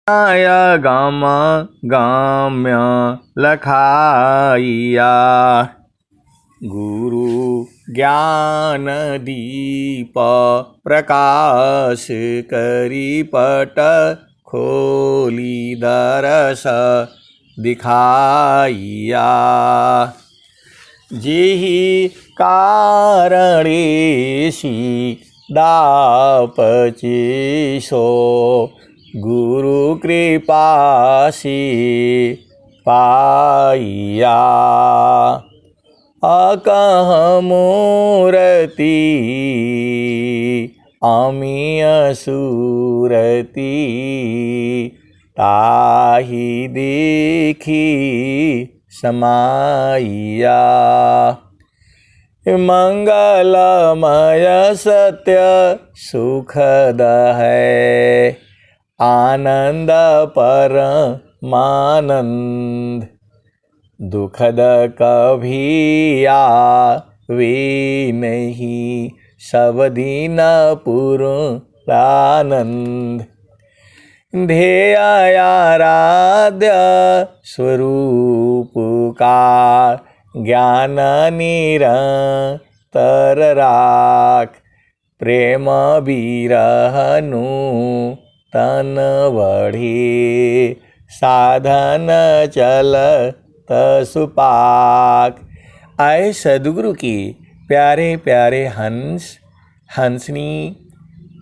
गम गम्य लखाइया। गुरु ज्ञान दीप प्रकाश करी पट खोली दरस दिखाइया। जेहि कारणेशी दापचेशो गुरु कृपासी पाइया। अकह मूरति अमीय सूरति ताहि देखी समाइया। मंगलमय सत्य सुखद है आनंद परमानंद। दुखद कभी आवे नहीं सब दिन पूर्णानंद। ध्येय आराध्य स्वरूप का ज्ञान निरंतर राख। प्रेम बिरहनु तन बढ़े साधन चल सुपाक। आए सद्गुरु की प्यारे प्यारे हंस हंसनी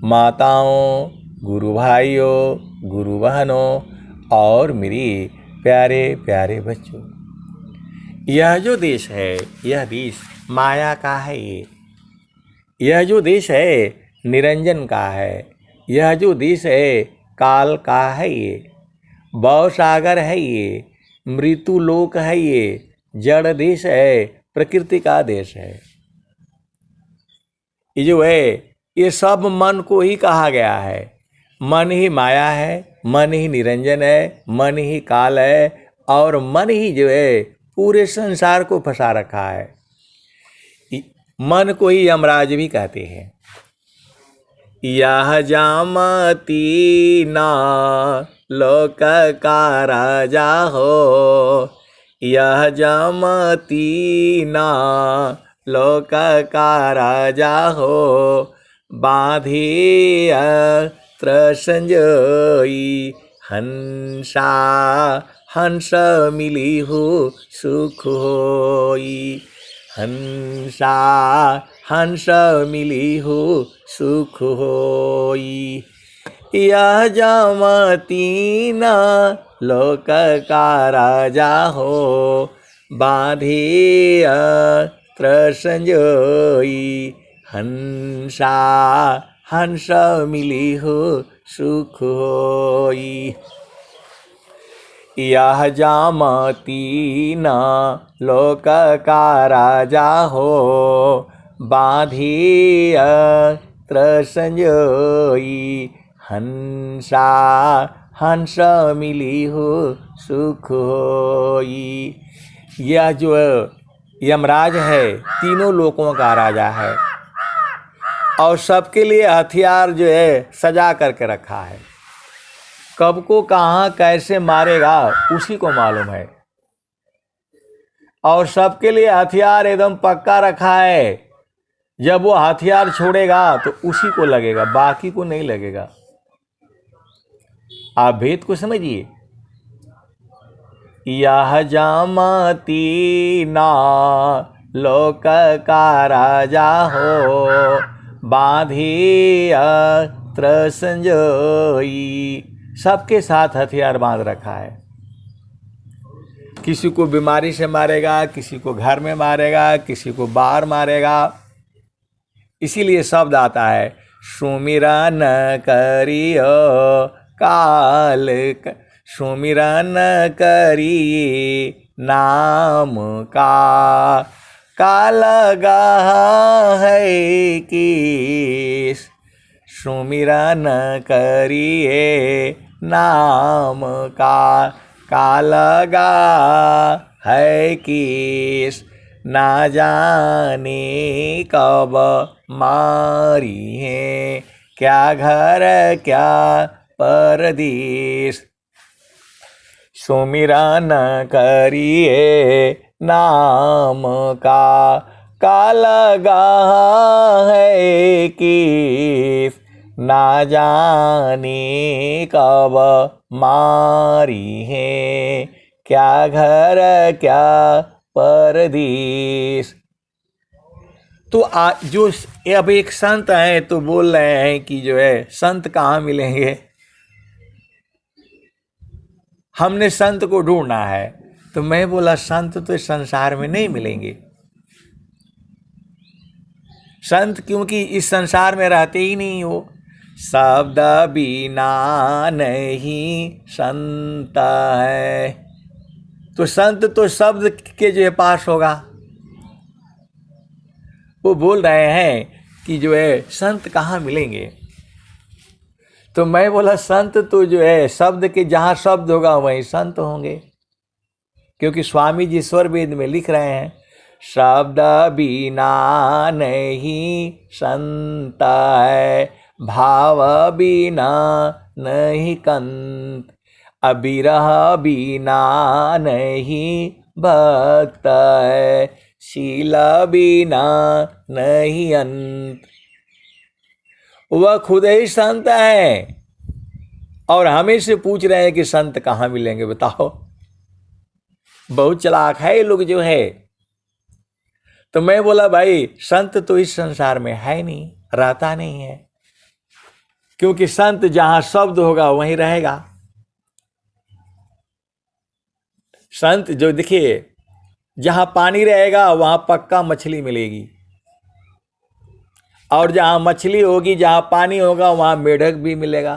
माताओं, गुरु भाइयों, गुरु बहनों और मेरी प्यारे प्यारे बच्चों, यह जो देश है यह देश माया का है। यह जो देश है निरंजन का है। यह जो देश है काल का है। ये भव सागर है। ये मृत्यु लोक है। ये जड़ देश है, प्रकृति का देश है। ये जो है ये सब मन को ही कहा गया है। मन ही माया है, मन ही निरंजन है, मन ही काल है और मन ही जो है पूरे संसार को फंसा रखा है। मन को ही यमराज भी कहते हैं। यह जामती ना लोक का राजा हो। यह जामती ना लोक का राजा हो। बांधे अस्त्र संजोई हंसा हंस मिली हो सुख होई। हंसा हंस मिली हो सुख होई। यह जामती न लोक का राजा हो। बांधे अस्त्र संजोई हंसा हंस मिली हो सुख होई। यह जामती न लोक का राजा हो। बांधे अस्त्र संजोई हंसा हंस मिली हो सुख होई। यह जो यमराज है तीनों लोकों का राजा है और सबके लिए हथियार जो है सजा करके रखा है। कब को कहाँ कैसे मारेगा उसी को मालूम है और सबके लिए हथियार एकदम पक्का रखा है। जब वो हथियार छोड़ेगा तो उसी को लगेगा, बाकी को नहीं लगेगा। आप भेद को समझिए। यह जामती ना लोक का राजा हो। बांधे अस्त्र संजोई। सबके साथ हथियार बांध रखा है। किसी को बीमारी से मारेगा, किसी को घर में मारेगा, किसी को बाहर मारेगा। इसीलिए शब्द आता है सुमिरन करियो काल। सुमिरन करिए नाम का। काल गाह है किस। सुमिरन करिए नाम का। काल गाह है किस। ना जाने कब मारी है क्या घर क्या परदेश। सुमिरन करिए नाम का, लगा है किस ना जाने कब मारी है, क्या घर क्या परदेश। तो जो अब एक संत है तो बोल रहे हैं कि जो है संत कहाँ मिलेंगे, हमने संत को ढूंढना है। तो मैं बोला संत तो इस संसार में नहीं मिलेंगे। संत क्योंकि इस संसार में रहते ही नहीं हो। शब्द बिना नहीं संत है, तो संत तो शब्द के जो पास होगा। वो बोल रहे हैं कि जो है संत कहाँ मिलेंगे। तो मैं बोला संत तो जो है शब्द के, जहाँ शब्द होगा वहीं संत होंगे, क्योंकि स्वामी जी स्वर वेद में लिख रहे हैं शब्द बिना नहीं संत है, भाव बिना नहीं कंत, अबिरह बिना नहीं भक्त है, शील बिना नहीं अंत। वह खुद ही संत है और हमें से पूछ रहे हैं कि संत कहाँ मिलेंगे, बताओ। बहुत चालाक है ये लोग जो है। तो मैं बोला भाई संत तो इस संसार में है नहीं, रहता नहीं है, क्योंकि संत जहां शब्द होगा वहीं रहेगा। संत जो देखिए, जहां पानी रहेगा वहां पक्का मछली मिलेगी, और जहां मछली होगी, जहां पानी होगा वहां मेढक भी मिलेगा,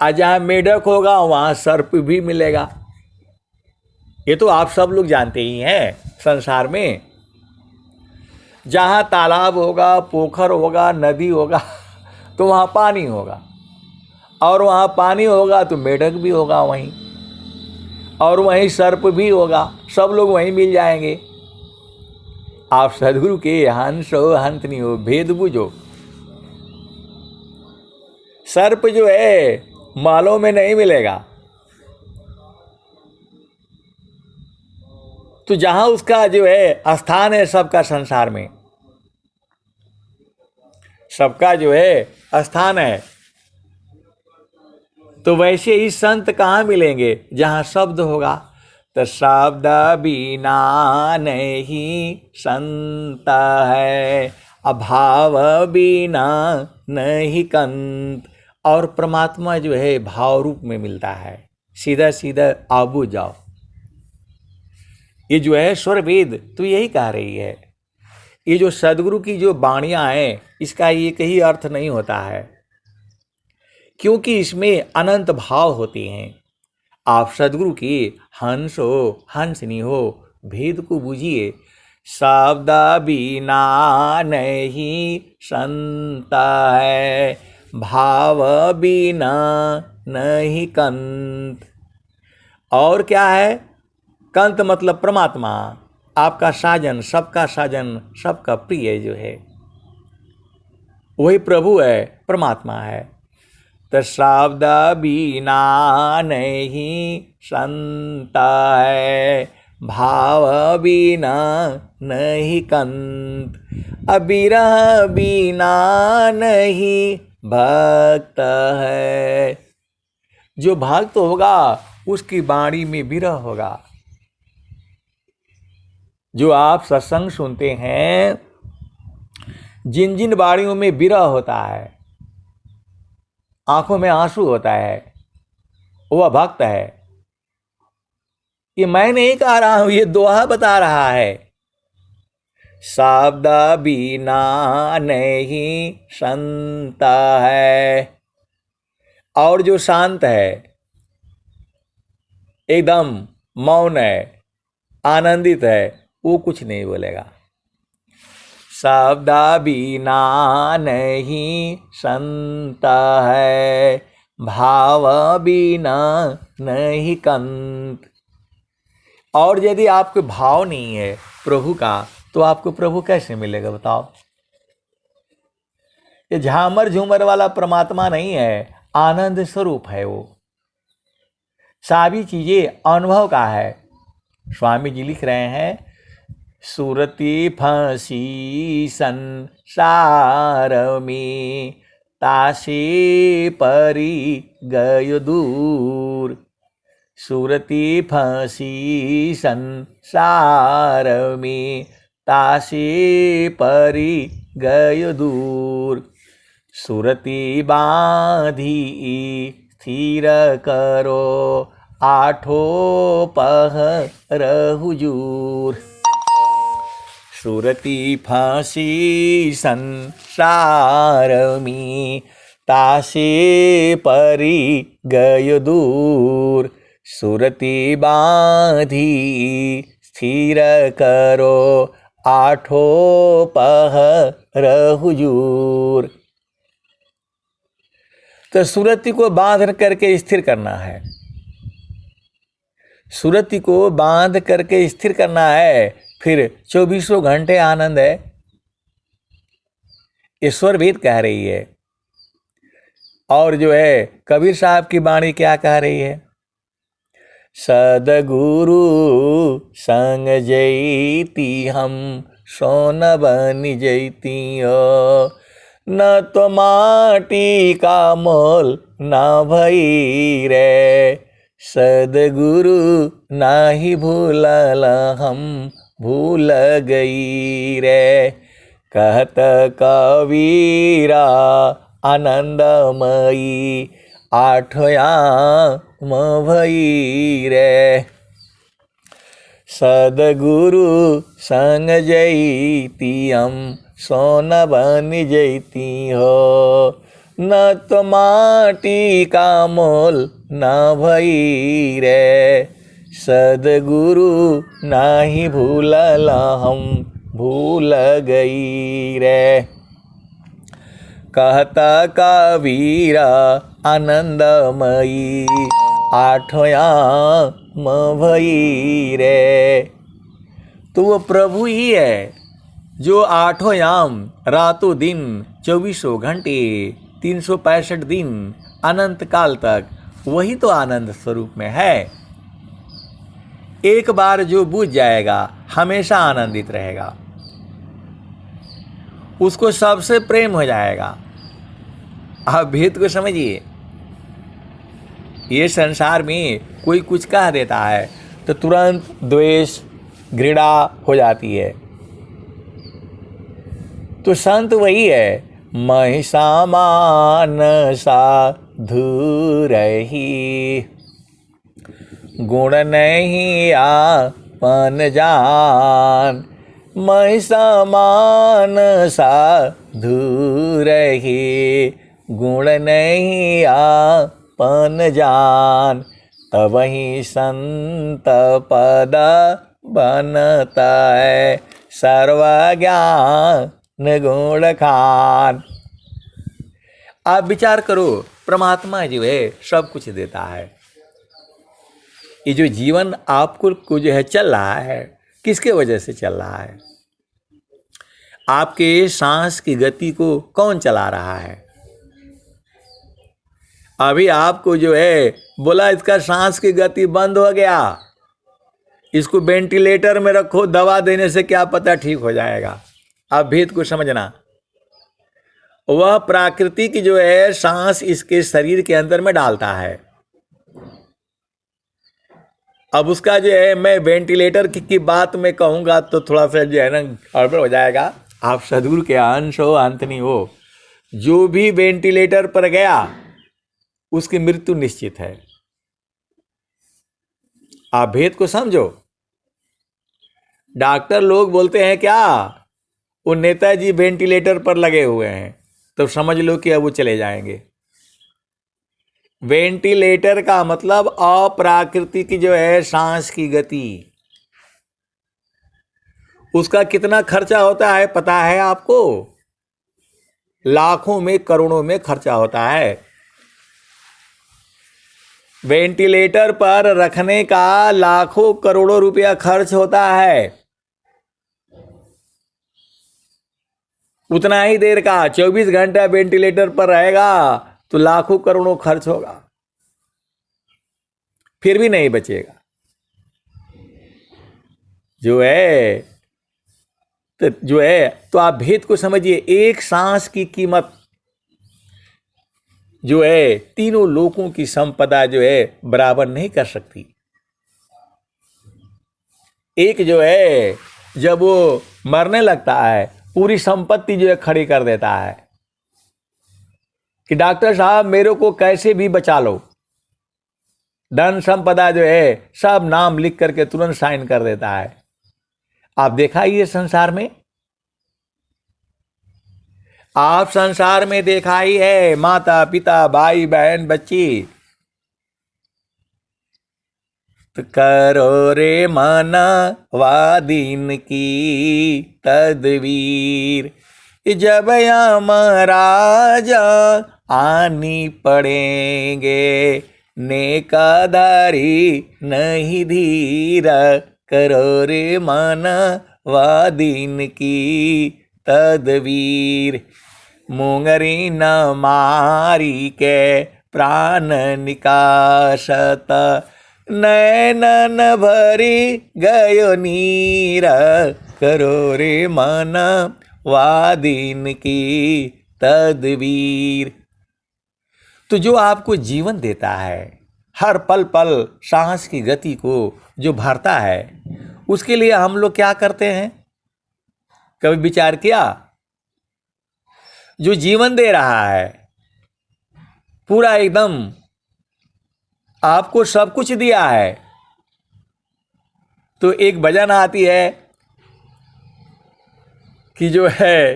और जहां मेढक होगा वहां सर्प भी मिलेगा। ये तो आप सब लोग जानते ही हैं। संसार में जहां तालाब होगा, पोखर होगा, नदी होगा तो वहां पानी होगा, और वहां पानी होगा तो मेढक भी होगा वहीं, और वहीं सर्प भी होगा। सब लोग वहीं मिल जाएंगे। आप सदगुरु के हंस हो हंसनी हो, भेद बुझो। सर्प जो है मालों में नहीं मिलेगा, तो जहां उसका जो है स्थान है सबका संसार में, सबका जो है स्थान है, तो वैसे ही संत कहाँ मिलेंगे, जहां शब्द होगा। तो शब्द बिना नहीं संत है, अभाव बिना नहीं कंत। और परमात्मा जो है भाव रूप में मिलता है, सीधा सीधा आबू जाओ। ये जो है स्वर वेद तो यही कह रही है। ये जो सदगुरु की जो वाणियां हैं, इसका एक ही अर्थ नहीं होता है, क्योंकि इसमें अनंत भाव होते हैं। आप सदगुरु की हंस हो हंसनी हो, भेद को बूझिए। शब्द बिना नहीं संत है, भाव बिना नहीं कंत। और क्या है कंत, मतलब परमात्मा, आपका साजन, सबका साजन, सबका प्रिय जो है वही प्रभु है, परमात्मा है। तो शब्द बिना नहीं संत है, भाव बिना नहीं कंत, अबिरह बिना नहीं भक्त है। जो भक्त होगा उसकी वाणी में विरह होगा। जो आप सत्संग सुनते हैं, जिन जिन वाणियों में विरह होता है, आंखों में आंसू होता है, वह भक्त है। ये मैं नहीं कह रहा हूं, ये दोहा बता रहा है। शब्द बिना नहीं संत है, और जो शांत है, एकदम मौन है, आनंदित है, वो कुछ नहीं बोलेगा। शब्द बिना नहीं संत है, भाव बिना नहीं कंत। और यदि आपके भाव नहीं है प्रभु का, तो आपको प्रभु कैसे मिलेगा, बताओ। ये झामर झूमर वाला परमात्मा नहीं है, आनंद स्वरूप है वो। सभी चीज़ें अनुभव का है। स्वामी जी लिख रहे हैं, सुरती फंसी संसार में, तासे परी गयो दूर। सुरती फंसी संसार में, तासे परी गयो दूर। सुरती बांधी स्थिर करो, आठों पहर हुजूर। सुरती फांसी संसार में, तासे परी गयो दूर। सुरती बांधी स्थिर करो, आठों पहर हुजूर। तो सुरति को बांध करके स्थिर करना है, सुरति को बांध करके स्थिर करना है। फिर 24 घंटे आनंद है। ईश्वर वेद कह रही है। और जो है कबीर साहब की वाणी क्या कह रही है, सदगुरु संग जैती हम सोन बन जैतियो। न तो माटी का मोल न भई रे, सदगुरु नाही भूलल हम भूल गई रे। कहत कबीरा आनंदमयी, आठयाम भई रे। सदगुरु संग जैती हम सोन बन जैती हो। न तो माटी का मोल न भई रे, सदगुरु नाही भूलल हम भूल गई रे। कहता कबीरा आनंदमयी, आठयाम भई रे। तो वो प्रभु ही है जो आठों याम, रातों दिन, 24 घंटे, 365 दिन, अनंत काल तक वही तो आनंद स्वरूप में है। एक बार जो बुझ जाएगा हमेशा आनंदित रहेगा, उसको सबसे प्रेम हो जाएगा। आप भेद को समझिए। ये संसार में कोई कुछ कह देता है तो तुरंत द्वेष घृणा हो जाती है। तो संत वही है, महिषा मानसा धुरही, गुण नहीं आपन जान। महिषा मानसा धुरही, गुण नहीं आपन जान। तब ही संत पद बनता है, सर्वज्ञान गुण खान। आप विचार करो, परमात्मा जो है सब कुछ देता है। ये जो जीवन आपको जो है चल रहा है, किसके वजह से चल रहा है? आपके सांस की गति को कौन चला रहा है? अभी आपको जो है बोला इसका सांस की गति बंद हो गया, इसको वेंटिलेटर में रखो, दवा देने से क्या पता ठीक हो जाएगा। आप भेद को समझना। वह प्राकृतिक जो है सांस इसके शरीर के अंदर में डालता है। अब उसका जो है मैं वेंटिलेटर की बात में कहूँगा तो थोड़ा सा जो है ना गड़बड़ हो जाएगा। आप सदगुरु के अंश हो अंतनी हो। जो भी वेंटिलेटर पर गया उसकी मृत्यु निश्चित है। आप भेद को समझो। डॉक्टर लोग बोलते हैं क्या, वो नेताजी वेंटिलेटर पर लगे हुए हैं, तो समझ लो कि अब वो चले जाएंगे। वेंटिलेटर का मतलब अप्राकृतिक जो है सांस की गति, उसका कितना खर्चा होता है पता है आपको? लाखों में करोड़ों में खर्चा होता है। वेंटिलेटर पर रखने का लाखों करोड़ों रुपया खर्च होता है। उतना ही देर का 24 घंटा वेंटिलेटर पर रहेगा तो लाखों करोड़ों खर्च होगा। फिर भी नहीं बचेगा। तो आप भेद को समझिए। एक सांस की कीमत जो है तीनों लोगों की संपदा जो है बराबर नहीं कर सकती। एक जो है जब वो मरने लगता है पूरी संपत्ति जो है खड़ी कर देता है कि डॉक्टर साहब मेरे को कैसे भी बचा लो। धन संपदा जो है सब नाम लिख करके तुरंत साइन कर देता है। आप देखा ये संसार में, आप संसार में देखा ही है, माता पिता भाई बहन बच्ची, तो करो रे माना वादीन की तदवीर, जब यमराजा आनी पड़ेंगे नेकाधारी नहीं धीर, करो रे माना वादीन की तदवीर, मुंगरी न मारी के प्राण निकाशत, नैनन भरी गयो नीर, करो रे मन वादीन की तदवीर। तो जो आपको जीवन देता है, हर पल पल सांस की गति को जो भरता है, उसके लिए हम लोग क्या करते हैं? कभी विचार किया? जो जीवन दे रहा है, पूरा एकदम आपको सब कुछ दिया है, तो एक भजन आती है कि जो है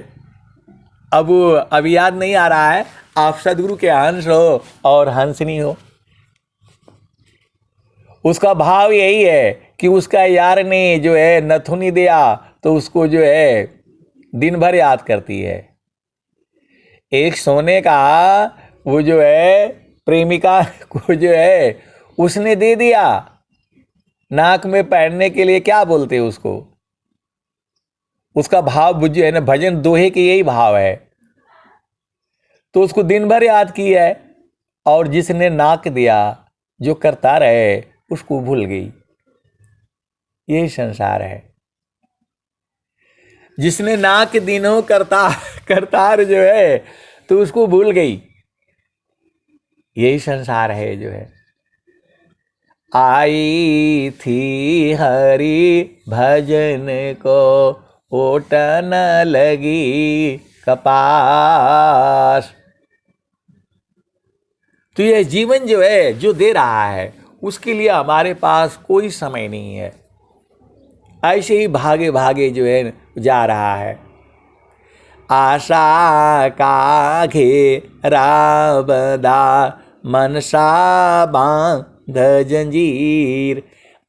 अब अभी याद नहीं आ रहा है, आप सदगुरु के हंस हो और हंसनी हो। उसका भाव यही है कि उसका यार ने जो है नथुनी दिया तो उसको जो है दिन भर याद करती है। एक सोने का वो जो है प्रेमिका को जो है उसने दे दिया नाक में पहनने के लिए, क्या बोलते हैं उसको, उसका भाव जो है ना, भजन दोहे के यही भाव है। तो उसको दिन भर याद की है, और जिसने नाक दिया जो करता रहे उसको भूल गई। यही संसार है। जिसने नाक दिनों करतार जो है तो उसको भूल गई। यही संसार है जो है। आई थी हरि भजन को ओट न लगी कपास। तो यह जीवन जो है जो दे रहा है उसके लिए हमारे पास कोई समय नहीं है। ऐसे ही भागे भागे जो है जा रहा है। आशा का घेरा बंधा मनसा बांध जंजीर,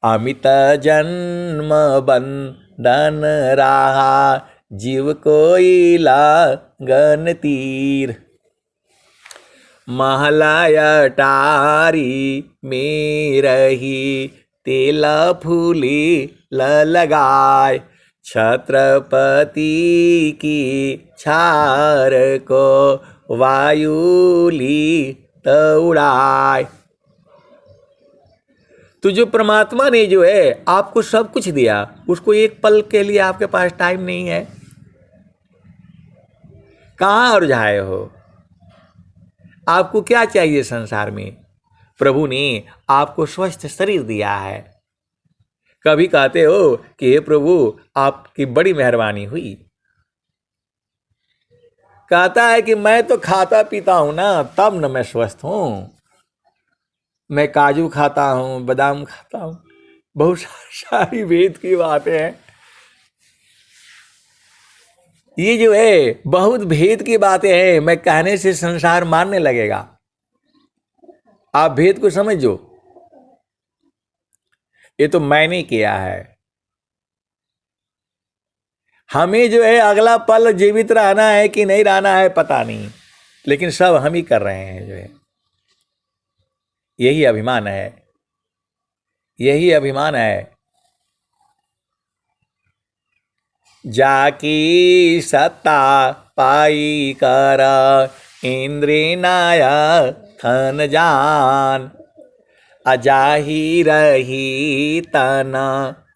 अमित जन्म बंधन रहा जीव कोई लागन तीर। महलाया टारी में रही तेला फूली लगाए, छत्रपति की छार को वायुली उड़ाए। तो जो परमात्मा ने जो है आपको सब कुछ दिया, उसको एक पल के लिए आपके पास टाइम नहीं है। कहाँ और जाए हो? आपको क्या चाहिए संसार में? प्रभु ने आपको स्वस्थ शरीर दिया है। कभी कहते हो कि हे प्रभु आपकी बड़ी मेहरबानी हुई। कहता है कि मैं तो खाता पीता हूं ना, तब न मैं स्वस्थ हूं। मैं काजू खाता हूं, बादाम खाता हूं, बहुत सारी वेद की बातें हैं। ये जो है बहुत भेद की बातें हैं। मैं कहने से संसार मानने लगेगा। आप भेद को समझो। ये तो मैंने किया है। हमें जो है अगला पल जीवित रहना है कि नहीं रहना है पता नहीं, लेकिन सब हम ही कर रहे हैं जो है। यही अभिमान है, यही अभिमान है। जाकी सत्ता पाई कर इंद्री नाया थन जान, अजाही रही तन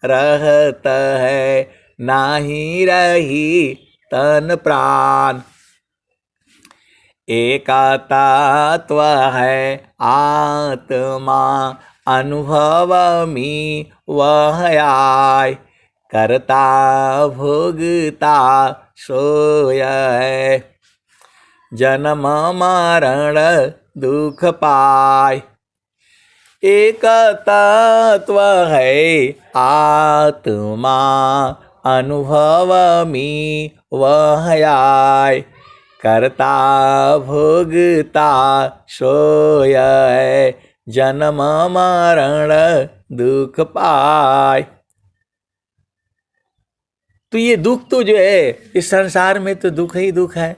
रहत है, नाही रही तन प्राण। एक तत्व है आत्मा, अनुभव में वह आय, करता भोगता सोय है, जन्म मरण दुख पाय। एक तत्व है आत्मा, अनुभव में वह आय, करता भोगता सोय है, जन्म मरण दुख पाय। तो ये दुख तो जो है इस संसार में तो दुख ही दुख है।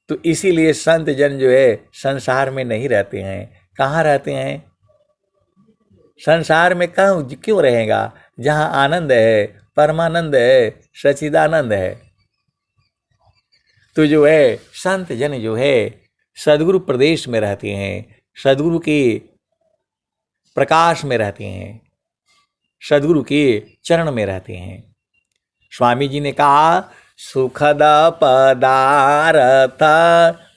तो इसीलिए संत जन जो है संसार में नहीं रहते हैं। कहाँ रहते हैं? संसार में क्यों रहेगा? जहाँ आनंद है, परमानंद है, सच्चिदानंद है। तो जो है संत जन जो है सद्गुरु प्रदेश में रहते हैं, सद्गुरु के प्रकाश में रहते हैं, सद्गुरु के चरण में रहते हैं। स्वामी जी ने कहा, सुखद पदार्थ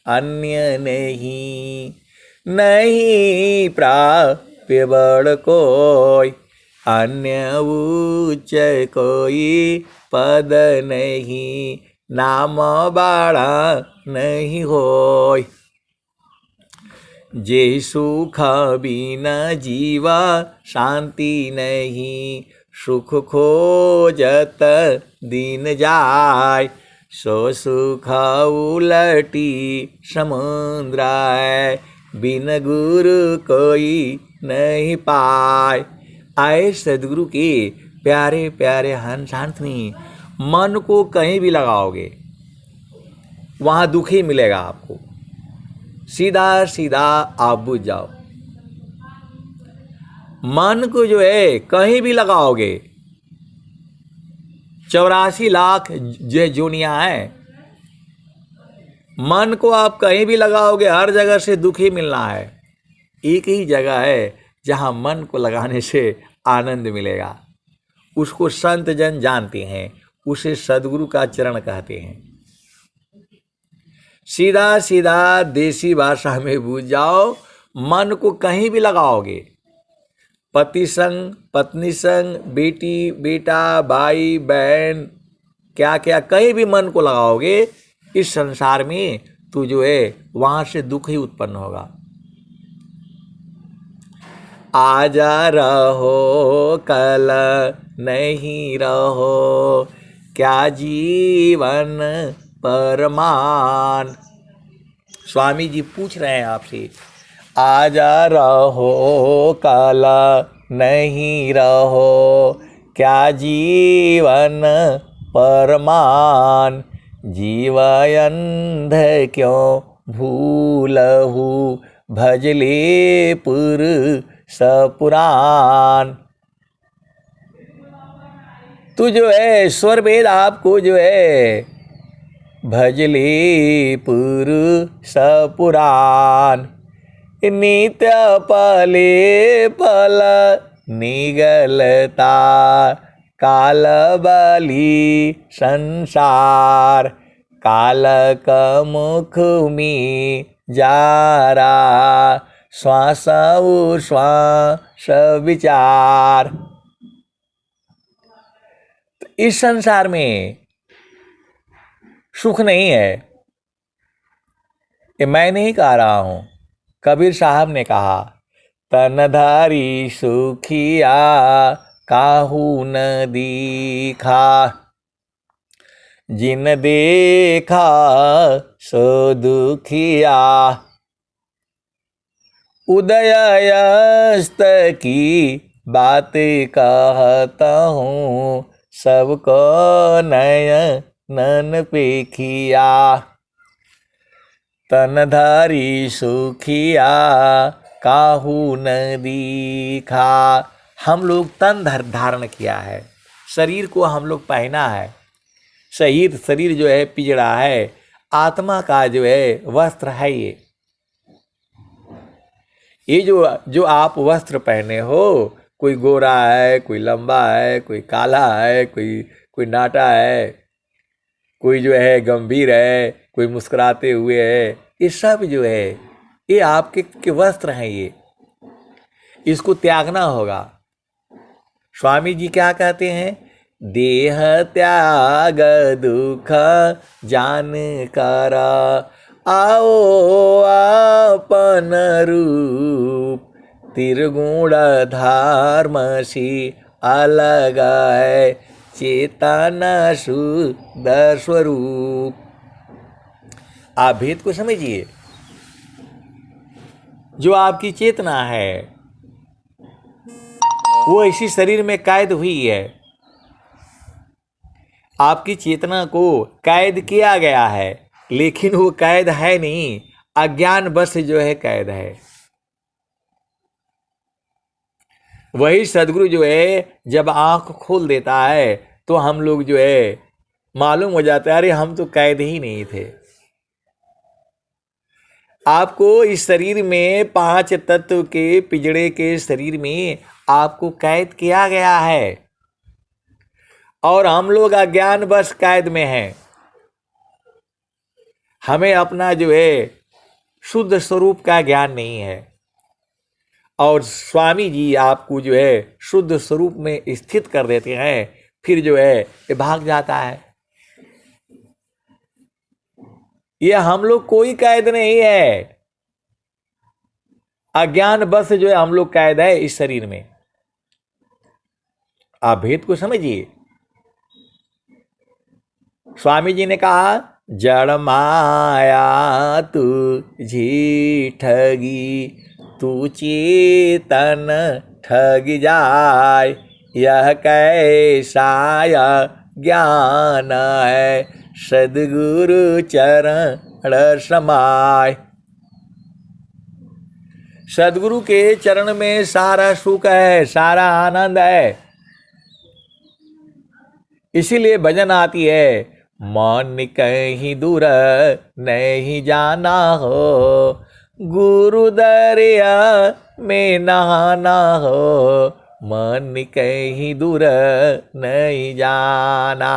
अन्य नहीं, नहीं प्राप्य बड़ कोई, अन्य उच्च कोई पद नहीं, नाम बड़ा नहीं होय। जे सुख बिना जीवा शांति नहीं, सुख खोजत दिन जाय, सो सुख उलटी समुद्र है, बिन गुरु कोई नहीं पाय। आए सदगुरु के प्यारे प्यारे हंस हंसनी, मन को कहीं भी लगाओगे वहाँ दुख ही मिलेगा आपको। सीधा सीधा आप बुझ जाओ। मन को जो है कहीं भी लगाओगे, 84 लाख जो जोनियां हैं, मन को आप कहीं भी लगाओगे हर जगह से दुख ही मिलना है। एक ही जगह है जहां मन को लगाने से आनंद मिलेगा, उसको संत जन जानते हैं, उसे सद्गुरु का चरण कहते हैं। सीधा सीधा देसी भाषा में बूझ जाओ, मन को कहीं भी लगाओगे, पति संग, पत्नी संग, बेटी बेटा, भाई बहन, क्या क्या कहीं भी मन को लगाओगे इस संसार में, तो जो है वहां से दुख ही उत्पन्न होगा। आज रहो कल नहीं रहो, क्या जीवन परमान। स्वामी जी पूछ रहे हैं आपसे, आज रहो कल नहीं रहो, क्या जीवन परमान। जीवयंध क्यों भूलहु, भजले पुर सपुराण। तो जो है स्वर वेद आपको जो है भजले पुर सपुराण, नित्य पले पल निगलता, काल बली संसार। काल का मुख में जारा, श्वास श्वास विचार। तो इस संसार में सुख नहीं है, ये मैं नहीं कह रहा हूं, कबीर साहब ने कहा, तनधारी सुखिया काहू न दीखा, जिन देखा सो दुखिया। उदय अस्त की बात कहता हूँ, सबको नयन पेखिया। तनधारी सुखिया काहू न दीखा। हम लोग तन धारण किया है, शरीर को हम लोग पहना है, शरीर जो है पिजड़ा है, आत्मा का जो है वस्त्र है। ये जो आप वस्त्र पहने हो, कोई गोरा है, कोई लंबा है, कोई काला है, कोई नाटा है, कोई जो है गंभीर है, कोई मुस्कुराते हुए है, ये सब जो है ये आपके के वस्त्र हैं। ये इसको त्यागना होगा। स्वामी जी क्या कहते हैं? देह त्याग दुख जान करा, आओ आपन रूप, त्रिगुण धर्मसी अलग है, चेतना शुद्ध स्वरूप। आप भेद को समझिए। जो आपकी चेतना है वो इसी शरीर में कैद हुई है। आपकी चेतना को कैद किया गया है, लेकिन वो कैद है नहीं, अज्ञान बस जो है कैद है। वही सदगुरु जो है जब आंख खोल देता है तो हम लोग जो है मालूम हो जाता है, अरे हम तो कैद ही नहीं थे। आपको इस शरीर में 5 तत्व के पिंजड़े के शरीर में आपको कैद किया गया है और हम लोग अज्ञान बस कैद में हैं। हमें अपना जो है शुद्ध स्वरूप का ज्ञान नहीं है और स्वामी जी आपको जो है शुद्ध स्वरूप में स्थित कर देते हैं, फिर जो है ये भाग जाता है। ये हम लोग कोई कैद नहीं है, अज्ञान बस जो है हम लोग कैद है इस शरीर में। आप भेद को समझिए। स्वामी जी ने कहा, जड़ माया तुझी ठगी, तू चेतन ठग जाय, यह कैसा ज्ञान है, सद्गुरु चरण समाय। सद्गुरु के चरण में सारा सुख है, सारा आनंद है। इसीलिए भजन आती है, मन कहीं दूर नहीं जाना हो, गुरु दरिया में नहाना हो, मन कहीं दूर नहीं जाना।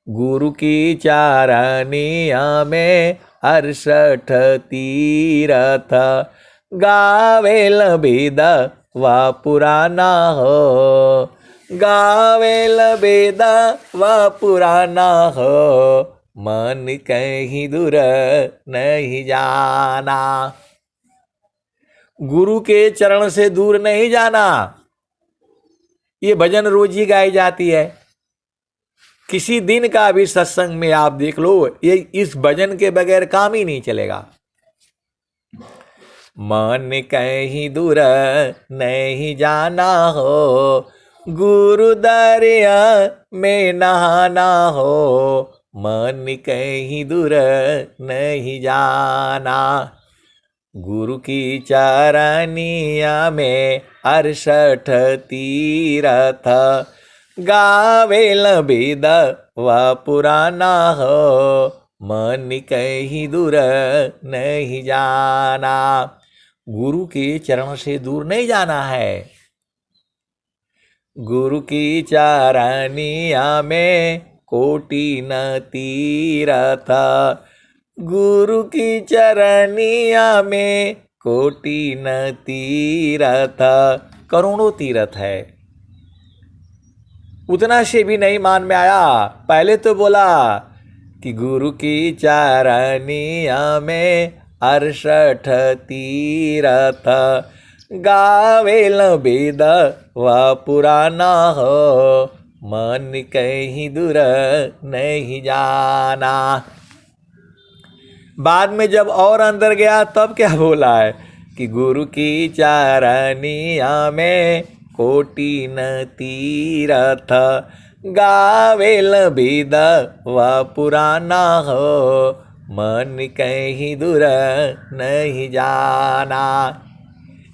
गुरु की चारनिया में 68 तीरथ, गावेल वेद व पुराना हो, गावेल वेद व पुराना हो, मन कहीं दूर नहीं जाना। गुरु के चरण से दूर नहीं जाना। ये भजन रोज ही गाई जाती है। किसी दिन का भी सत्संग में आप देख लो, ये इस भजन के बगैर काम ही नहीं चलेगा। मन कहीं दूर नहीं जाना हो, गुरु दरिया में नहाना हो, मन कहीं दूर नहीं जाना। गुरु की चरनिया में 68 तीरथ, गावेल वेद व पुराना हो, मन कहीं दूर नहीं जाना। गुरु के चरण से दूर नहीं जाना है। गुरु की चरनिया में कोटि न तीरथ, गुरु की चरनिया में कोटि न तीरथ, करोड़ों तीरथ है। उतना से भी नहीं मान में आया। पहले तो बोला कि गुरु की चरनिया में 68 तीरथ, गावेल वेद व पुराना हो, मन कहीं दूर नहीं जाना। बाद में जब और अंदर गया तब क्या बोला है कि गुरु की चरनिया में कोटि न तीरथ, गावेल वेद व पुराना हो, मन कहीं दूर नहीं जाना।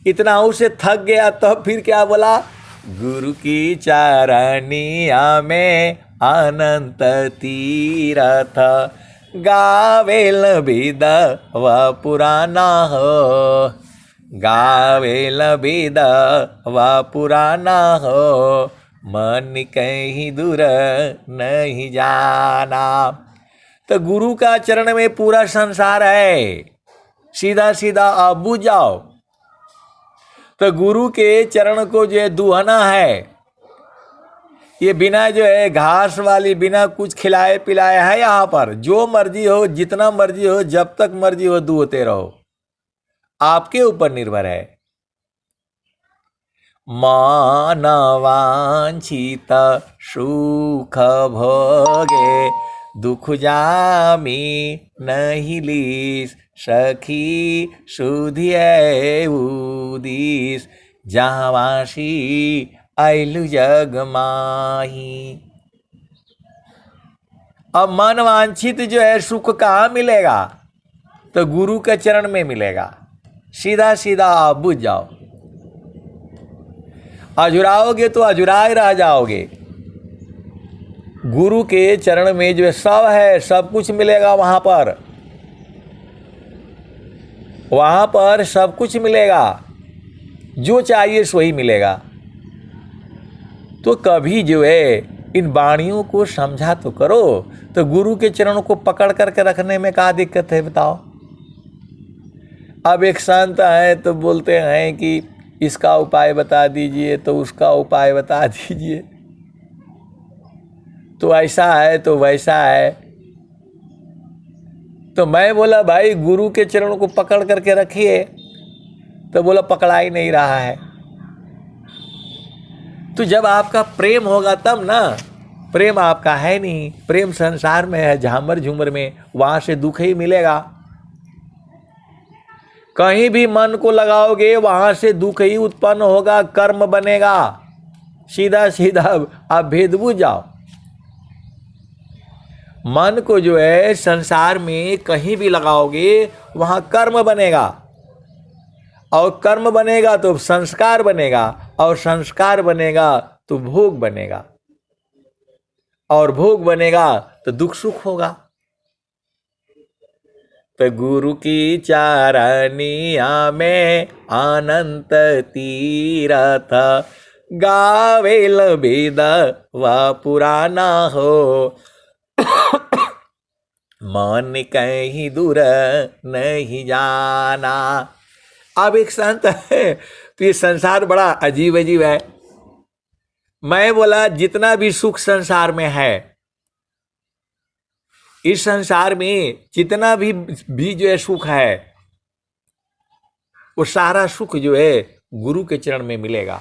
इतना उसे थक गया तब फिर क्या बोला, गुरु की चरनिया में अनंत तीरथ, गावेल वेद व पुराना हो, गावे लबेद व पुराना हो, मन कहीं दूर नहीं जाना। तो गुरु का चरण में पूरा संसार है, सीधा सीधा आप बुझ जाओ। तो गुरु के चरण को जो है दुहना है, ये बिना जो है घास वाली, बिना कुछ खिलाए पिलाए है। यहाँ पर जो मर्जी हो, जितना मर्जी हो, जब तक मर्जी हो दुहते रहो, आपके ऊपर निर्भर है। मानवांछित सुख भोगे, दुख जामी नहीं लीस, सखी सुधिये उदिस, जहाँवासी आइलु जग माही। अब मन वांछित जो है सुख कहाँ मिलेगा? तो गुरु के चरण में मिलेगा। सीधा सीधा आप बुझ जाओ। अजुराओगे तो अजुराए रह जाओगे। गुरु के चरण में जो सब है, सब कुछ मिलेगा। वहां पर सब कुछ मिलेगा, जो चाहिए सो ही मिलेगा। तो कभी जो है इन वाणियों को समझा तो करो। तो गुरु के चरणों को पकड़ करके रखने में क्या दिक्कत है बताओ? अब एक संत है तो बोलते हैं कि इसका उपाय बता दीजिए, तो उसका उपाय बता दीजिए, तो ऐसा है तो वैसा है। तो मैं बोला भाई गुरु के चरणों को पकड़ करके रखिए। तो बोला पकड़ा ही नहीं रहा है। तो जब आपका प्रेम होगा तब ना। प्रेम आपका है नहीं, प्रेम संसार में है, झामर झूमर में, वहां से दुख ही मिलेगा। कहीं भी मन को लगाओगे वहां से दुख ही उत्पन्न होगा, कर्म बनेगा। सीधा सीधा आप भेद बुझ जाओ। मन को जो है संसार में कहीं भी लगाओगे वहां कर्म बनेगा, और कर्म बनेगा तो संस्कार बनेगा, और संस्कार बनेगा तो भोग बनेगा, और भोग बनेगा तो दुख सुख होगा। तो गुरु की चारनिया में अनंत तीरथ, गावेल वेद व पुराना हो, मन कहीं दूर नहीं जाना। अब एक संत है तो ये संसार बड़ा अजीब अजीब है। मैं बोला जितना भी सुख संसार में है, इस संसार में जितना भी जो है सुख है, वो सारा सुख जो है गुरु के चरण में मिलेगा।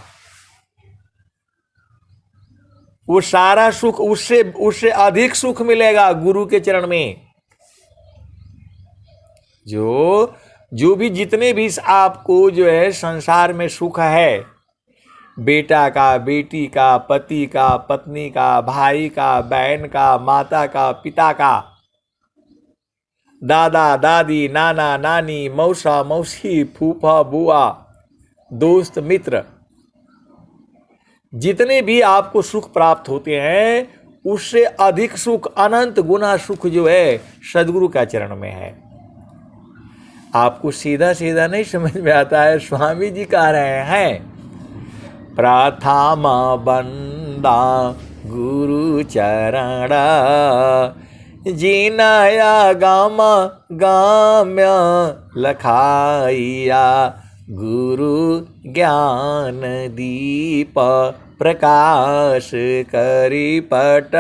वो सारा सुख उससे अधिक सुख मिलेगा गुरु के चरण में। जो भी जितने भी आपको जो है संसार में सुख है, बेटा का, बेटी का, पति का, पत्नी का, भाई का, बहन का, माता का, पिता का, दादा दादी, नाना नानी, मौसा मौसी, फूफा बुआ, दोस्त मित्र, जितने भी आपको सुख प्राप्त होते हैं उससे अधिक सुख, अनंत गुना सुख जो है सदगुरु का चरण में है। आपको सीधा सीधा नहीं समझ में आता है। स्वामी जी कह रहे हैं, प्रथम बंदा गुरु चरण, जिनाया गाम गाम्य लखाइया, गुरु ज्ञान दीप प्रकाश करी, पट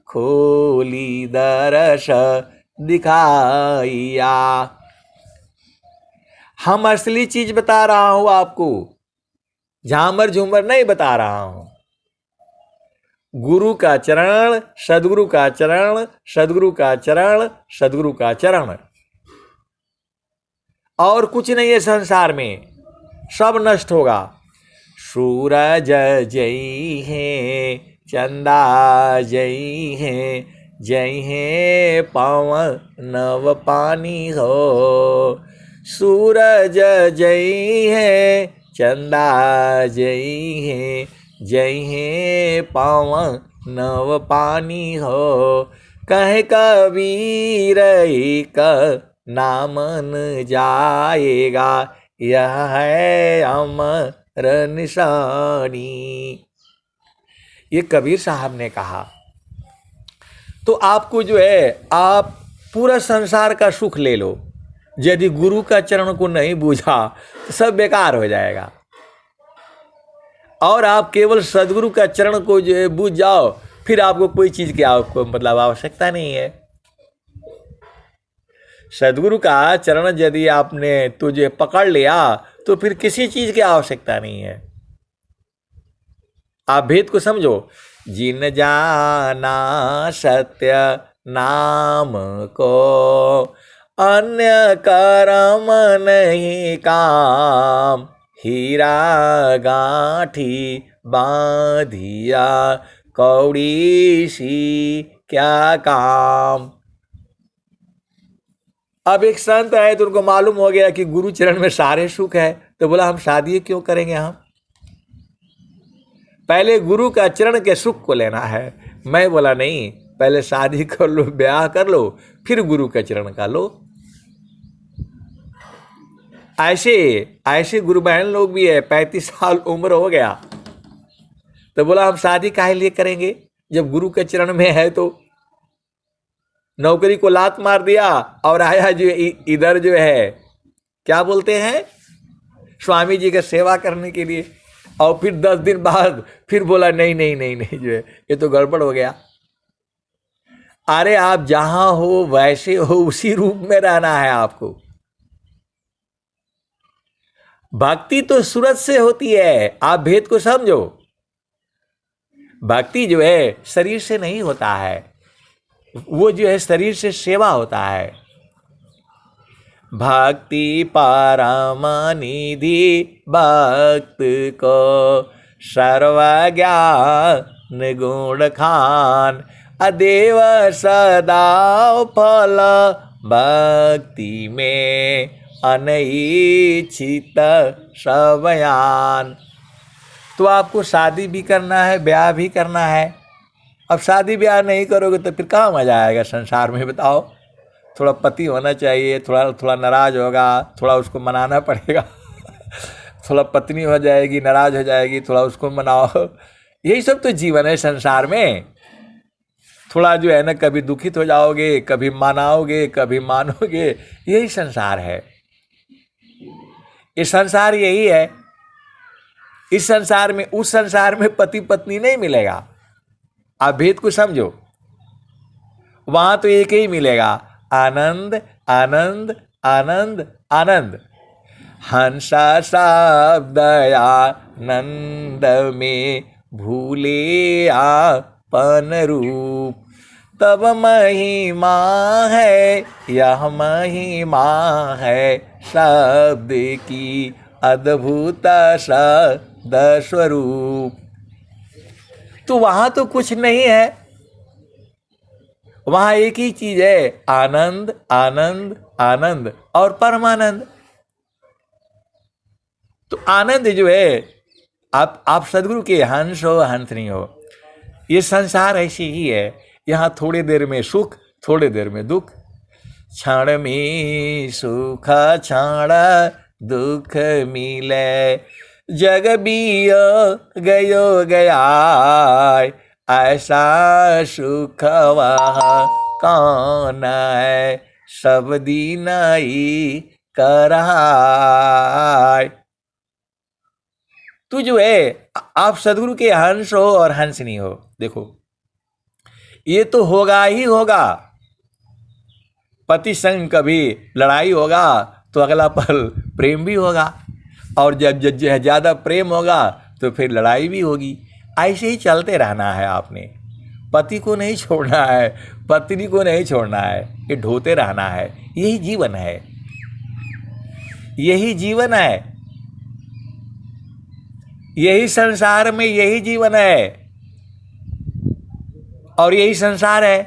खोली दरस दिखाइया। हम असली चीज बता रहा हूं आपको, झामर झूमर नहीं बता रहा हूं। गुरु का चरण, सदगुरु का चरण, सदगुरु का चरण, सदगुरु का चरण, और कुछ नहीं है संसार में, सब नष्ट होगा। सूरज जय है, चंदा जय है, जय है पवन नव पानी हो। सूरज जय है, चंदा जय है, जय है पवन नव पानी हो। कहे कबीर एक नाम न जाएगा, यह है अमर निशानी। ये कबीर साहब ने कहा। तो आपको जो है, आप पूरा संसार का सुख ले लो, यदि गुरु का चरण को नहीं बूझा तो सब बेकार हो जाएगा। और आप केवल सदगुरु का चरण को जो है बूझ जाओ, फिर आपको कोई चीज की आपको मतलब आवश्यकता नहीं है। सदगुरु का चरण यदि आपने तुझे पकड़ लिया तो फिर किसी चीज की आवश्यकता नहीं है। आप भेद को समझो। जिन जाना सत्य नाम को, अन्य कर्म नहीं काम। हीरा गांठी बांधिया, कौड़ी सी क्या काम। अब एक संत आए तो उनको मालूम हो गया कि गुरु चरण में सारे सुख है, तो बोला हम शादी क्यों करेंगे, हम पहले गुरु का चरण के सुख को लेना है। मैं बोला नहीं, पहले शादी कर लो, ब्याह कर लो, फिर गुरु का चरण का लो। ऐसे ऐसे गुरु बहन लोग भी है, 35 साल उम्र हो गया तो बोला हम शादी काहे लिए करेंगे जब गुरु के चरण में है। तो नौकरी को लात मार दिया और आया जो इधर जो है क्या बोलते हैं, स्वामी जी का सेवा करने के लिए। और फिर 10 दिन बाद फिर बोला नहीं नहीं नहीं नहीं, जो है ये तो गड़बड़ हो गया। अरे आप जहां हो वैसे हो, उसी रूप में रहना है आपको। भक्ति तो सूरत से होती है, आप भेद को समझो। भक्ति जो है शरीर से नहीं होता है, वो जो है शरीर से सेवा होता है। भक्ति परम निधि भक्त को, सर्वज्ञान गुण खान। अदेव सदा फल भक्ति में, अनइच्छित सबयान। तो आपको शादी भी करना है, ब्याह भी करना है। अब शादी ब्याह नहीं करोगे तो फिर कहाँ मजा आएगा संसार में, बताओ। थोड़ा पति होना चाहिए, थोड़ा नाराज होगा, थोड़ा उसको मनाना पड़ेगा। थोड़ा पत्नी हो जाएगी, नाराज हो जाएगी, थोड़ा उसको मनाओ। यही सब तो जीवन है संसार में। थोड़ा जो है ना, कभी दुखित हो जाओगे, कभी मनाओगे, कभी मानोगे, यही संसार है। ये संसार यही है। इस संसार में, उस संसार में पति पत्नी नहीं मिलेगा। आप भेद को समझो। वहां तो एक ही मिलेगा, आनंद आनंद आनंद आनंद। हंसा शब्द आनंद में, भूले आपन रूप। तब महिमा है, यह महिमा है शब्द की, अद्भुत शब्द स्वरूप। तो वहां तो कुछ नहीं है, वहां एक ही चीज है, आनंद आनंद आनंद और परमानंद। तो आनंद जो है, आप सदगुरु के हंस हो, हंसनी हो। ये संसार ऐसी ही है, यहां थोड़ी देर में सुख, थोड़ी देर में दुख। क्षण में सुख क्षण दुख मिले, जग बियो गयो गया। ऐसा सुख वह कौन है, सब दिन ही कराय। तू जो है, आप सदगुरु के हंस हो और हंसनी हो। देखो ये तो होगा ही होगा। पति संग कभी लड़ाई होगा तो अगला पल प्रेम भी होगा, और जब ज्यादा प्रेम होगा तो फिर लड़ाई भी होगी। ऐसे ही चलते रहना है आपने। पति को नहीं छोड़ना है, पत्नी को नहीं छोड़ना है, ये ढोते रहना है। यही जीवन है, यही जीवन है, यही संसार में यही जीवन है और यही संसार है।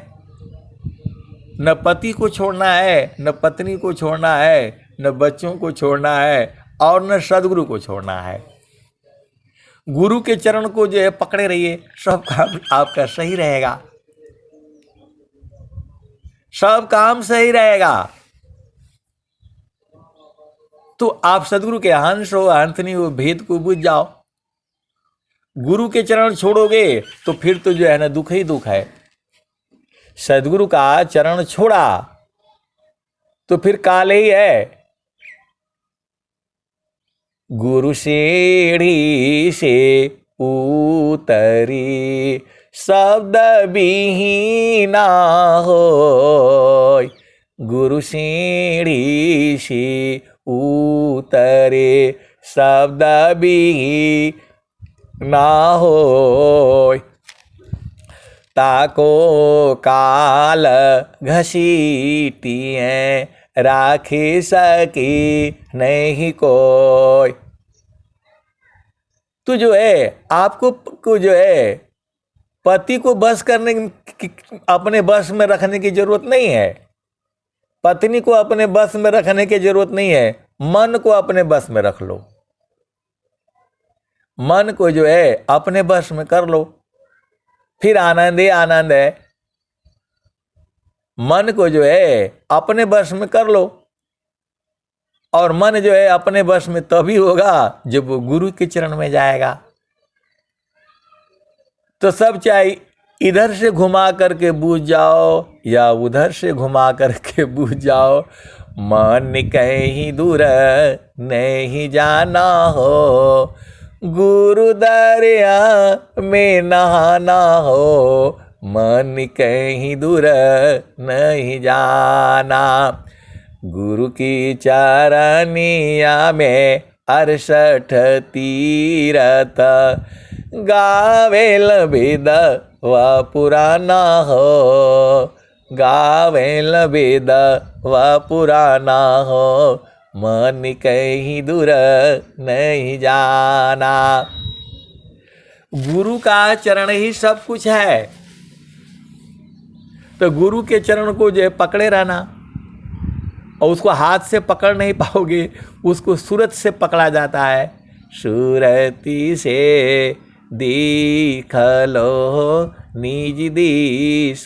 न पति को छोड़ना है, न पत्नी को छोड़ना है, न बच्चों को छोड़ना है, और न सदगुरु को छोड़ना है। गुरु के चरण को जो है पकड़े रहिए, सब काम आपका सही रहेगा, सब काम सही रहेगा। तो आप सदगुरु के हंस हो हंसनी हो, भेद को बुझ जाओ। गुरु के चरण छोड़ोगे तो फिर तो जो है ना दुख ही दुख है। सदगुरु का चरण छोड़ा तो फिर काल ही है। गुरु सीढ़ी से उतरी शब्द विहीना होय। गुरु सीढ़ी से उतरे शब्द विहीना होय। ताको काल घसीटिए राखी सकी नहीं कोई। तो जो है आपको को जो है पति को बस करने की, अपने बस में रखने की जरूरत नहीं है। पत्नी को अपने बस में रखने की जरूरत नहीं है। मन को अपने बस में रख लो। मन को जो है अपने बस में कर लो, फिर आनंद ही आनंद है। मन को जो है अपने बस में कर लो, और मन जो है अपने बस में तभी होगा जब वो गुरु के चरण में जाएगा। तो सब चाहे इधर से घुमा करके बूझ जाओ या उधर से घुमा करके बूझ जाओ, मन कहीं दूर नहीं जाना हो। गुरु दरिया में नहाना हो, मन कहीं दूर नहीं जाना। गुरु की चरनिया में 68 तीरथ गावेल वेद व पुराना हो। गावेल वेद व पुराना हो, मन कहीं दूर नहीं जाना। गुरु का चरण ही सब कुछ है। तो गुरु के चरण को जो है पकड़े रहना, और उसको हाथ से पकड़ नहीं पाओगे, उसको सूरत से पकड़ा जाता है। सूरती से देख लो निज दिश,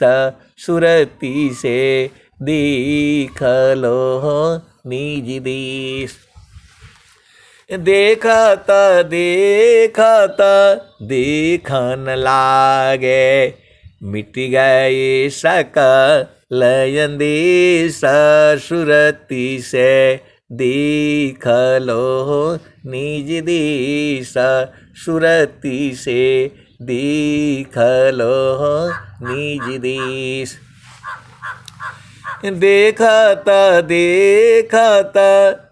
सूरती से देख लो निज दिश। देखत देखत देखन लागे, मिट गए सकल अंदेश, सूरती से देख लो निज दिश, सूरती से देख लो निज दिश। देखत देखत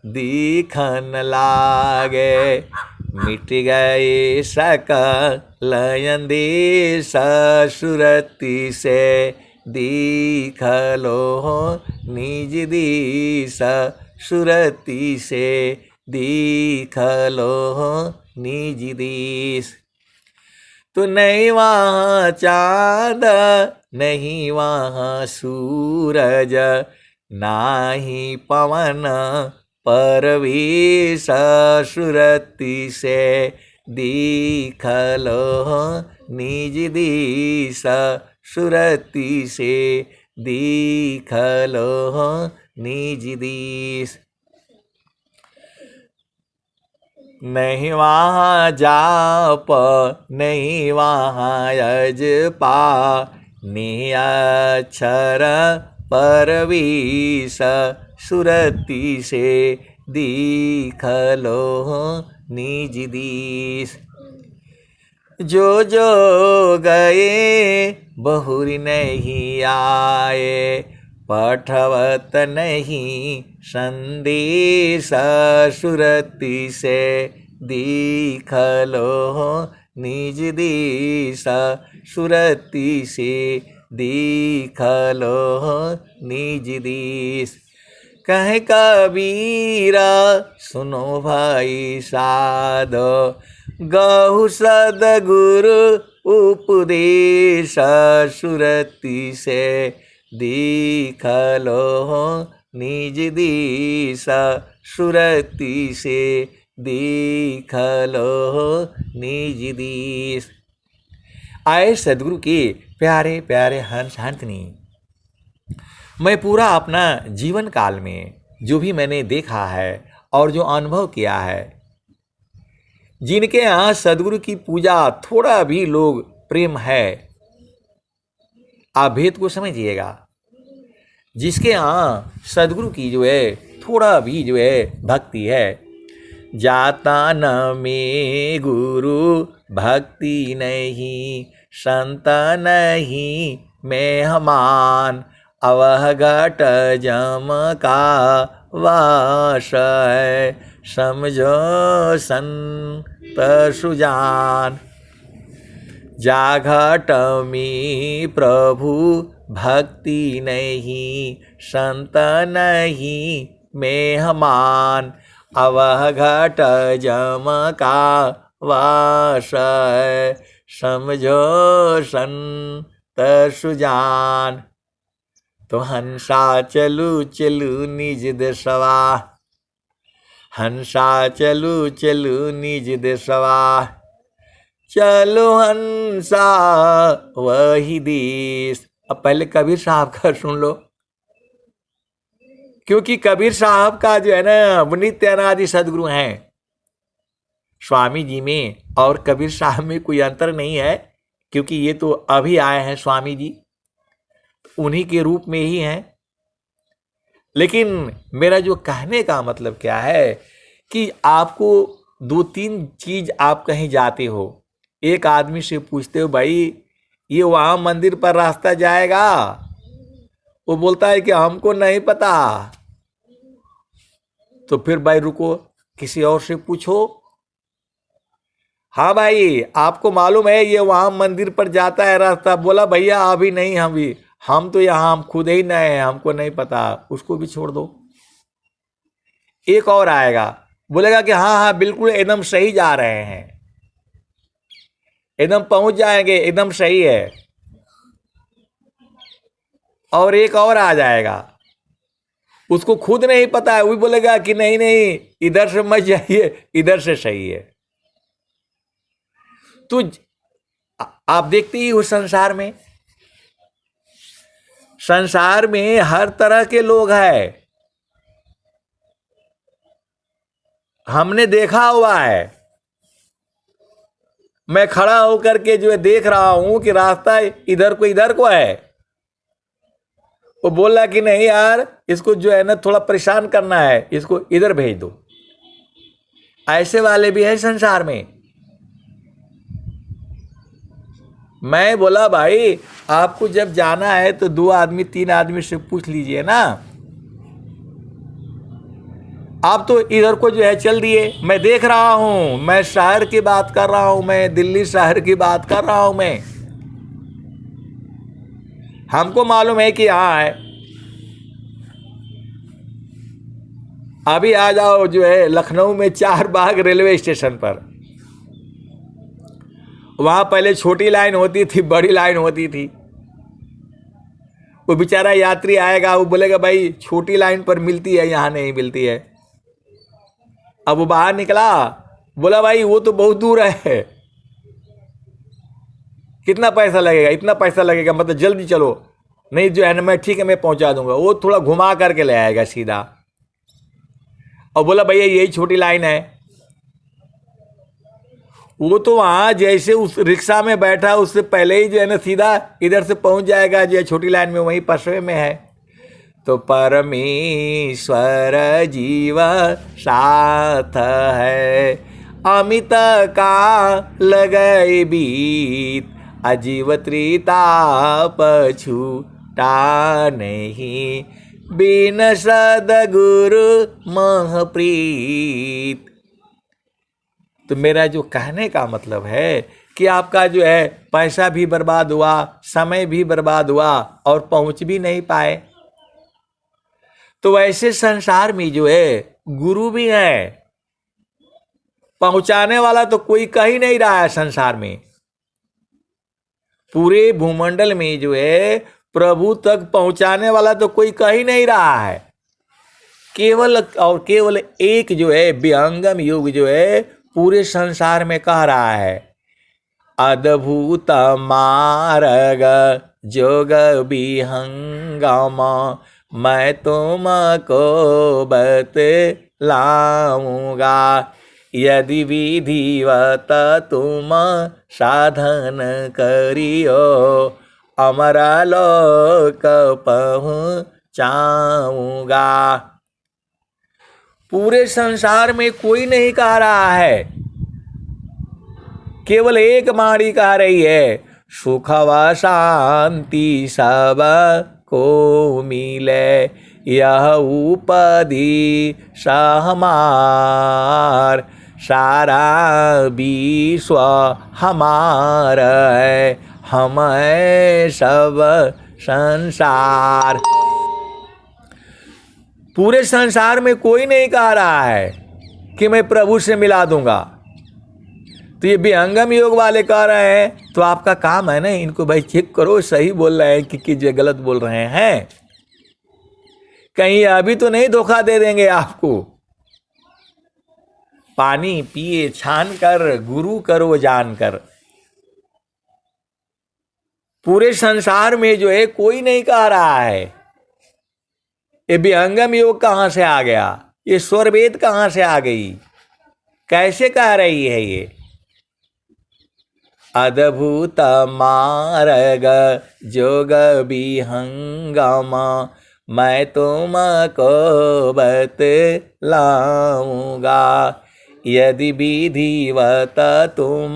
देखन लागे, मिट गए सकल अंदेश, सूरती से देख लो निज दिश, सूरती से देख लो निज दिश। तो नहीं वहाँ चाँद नहीं वहाँ सूरज, नाही पवन परवेश, सूरती से देख लो निज दिश, सूरती से देख लो निज दिश। नहीं वहाँ जाप नहीं वहाँ यजपा, निअक्षर परवेश, सूरती से देख लो निज दिश। जो जो गए बहुरी नहीं आए, पठवत नहीं संदेश, सूरती से देख लो निज दिश, सूरती से देख लो निज दिश। कहे कबीरा सुनो भाई साधो, गहु सद्गुरु उपदेश, सूरती से देख लो निज दिश, सूरती से देख लो निज दिश। आए सदगुरु के प्यारे प्यारे हंस हंसनी, मैं पूरा अपना जीवन काल में जो भी मैंने देखा है और जो अनुभव किया है, जिनके यहाँ सदगुरु की पूजा थोड़ा भी लोग प्रेम है, आप भेद को समझिएगा। जिसके यहाँ सदगुरु की जो है थोड़ा भी जो है भक्ति है, जाता न में गुरु भक्ति नहीं, संत नहीं मेहमान, अवह घट जम का वास है, समझो संत सुजान। जाघट में प्रभु भक्ति नहीं, संत नहीं मेहमान, अवह घट जम का वास है, समझो संत सुजान। तो हंसा चलू चलू निज देशवा, हंसा चलू चलू निज देशवा, चलो हंसा वही देश। अब पहले कबीर साहब का सुन लो, क्योंकि कबीर साहब का जो है ना वो नित्य अनादि सदगुरु हैं। स्वामी जी में और कबीर साहब में कोई अंतर नहीं है, क्योंकि ये तो अभी आए हैं स्वामी जी, उन्हीं के रूप में ही हैं। लेकिन मेरा जो कहने का मतलब क्या है कि आपको दो तीन चीज, आप कहीं जाते हो, एक आदमी से पूछते हो भाई ये वहां मंदिर पर रास्ता जाएगा, वो बोलता है कि हमको नहीं पता, तो फिर भाई रुको किसी और से पूछो, हाँ भाई आपको मालूम है ये वहां मंदिर पर जाता है रास्ता, बोला भैया अभी नहीं, हम तो यहाँ हम खुद ही नए हैं, हमको नहीं पता, उसको भी छोड़ दो। एक और आएगा बोलेगा कि हाँ हाँ बिल्कुल एकदम सही जा रहे हैं, एकदम पहुंच जाएंगे, एकदम सही है। और एक और आ जाएगा, उसको खुद नहीं पता है, वो बोलेगा कि नहीं नहीं इधर से मत जाइए, इधर से सही है। तो आप देखते ही हो संसार में हर तरह के लोग हैं, हमने देखा हुआ है। मैं खड़ा होकर के जो है देख रहा हूं कि रास्ता इधर को है, वो बोला कि नहीं यार इसको जो है ना थोड़ा परेशान करना है, इसको इधर भेज दो। ऐसे वाले भी हैं संसार में। मैं बोला भाई आपको जब जाना है तो 2 आदमी 3 आदमी से पूछ लीजिए ना, आप तो इधर को जो है चल दिए। मैं देख रहा हूं, मैं शहर की बात कर रहा हूं, मैं दिल्ली शहर की बात कर रहा हूं, मैं हमको मालूम है कि यहाँ है। अभी आ जाओ जो है लखनऊ में 4 बाग रेलवे स्टेशन पर, वहां पहले छोटी लाइन होती थी, बड़ी लाइन होती थी। वो बेचारा यात्री आएगा, वो बोलेगा भाई छोटी लाइन पर मिलती है, यहां नहीं मिलती है। अब वो बाहर निकला, बोला भाई वो तो बहुत दूर है, कितना पैसा लगेगा? इतना पैसा लगेगा, मतलब जल्दी चलो। नहीं जो है ना मैं ठीक है मैं पहुंचा दूंगा। वो थोड़ा घुमा करके ले आएगा सीधा, और बोला भैया यही छोटी लाइन है। वो तो वहां जैसे उस रिक्शा में बैठा उससे पहले ही जो है ना सीधा इधर से पहुंच जाएगा, जो है छोटी लाइन में वहीं पसवे में है। तो परमेश्वर जीव साथ है, अमित का लगे बीत, अजीव त्रिताप छूटा नहीं, बिन सदगुरु महप्रीत। तो मेरा जो कहने का मतलब है कि आपका जो है पैसा भी बर्बाद हुआ, समय भी बर्बाद हुआ और पहुंच भी नहीं पाए। तो वैसे संसार में जो है गुरु भी है, पहुंचाने वाला तो कोई कह ही नहीं रहा है संसार में। पूरे भूमंडल में जो है प्रभु तक पहुंचाने वाला तो कोई कह ही नहीं रहा है। केवल और केवल एक जो है विहंगम युग जो है पूरे संसार में कह रहा है, अद्भुत मार्ग जोग विहंगम, मैं तुमको बतलाऊं। लाऊंगा। यदि विधिवत तुम साधन करियो, अमर लोक पहुँचाऊंगा। पूरे संसार में कोई नहीं कह रहा है, केवल एक वाणी कह रही है, सुख व शांति सब को मिले, यह उपदेश हमार, सारा विश्व हमारा है, हम है सब संसार। पूरे संसार में कोई नहीं कह रहा है कि मैं प्रभु से मिला दूंगा। तो ये विहंगम योग वाले कह रहे हैं, तो आपका काम है ना, इनको भाई चेक करो सही बोल रहे हैं कि गलत बोल रहे हैं, कहीं अभी तो नहीं धोखा दे देंगे आपको। पानी पिए छान कर, गुरु करो जान कर। पूरे संसार में जो है कोई नहीं कह रहा है। ये विहंगम योग कहां से आ गया, ये स्वरवेद कहां से आ गई, कैसे कह रही है ये। अद्भुत मार्ग जोग विहंगम, मैं तुमको बतलाऊंगा। यदि विधिवत तुम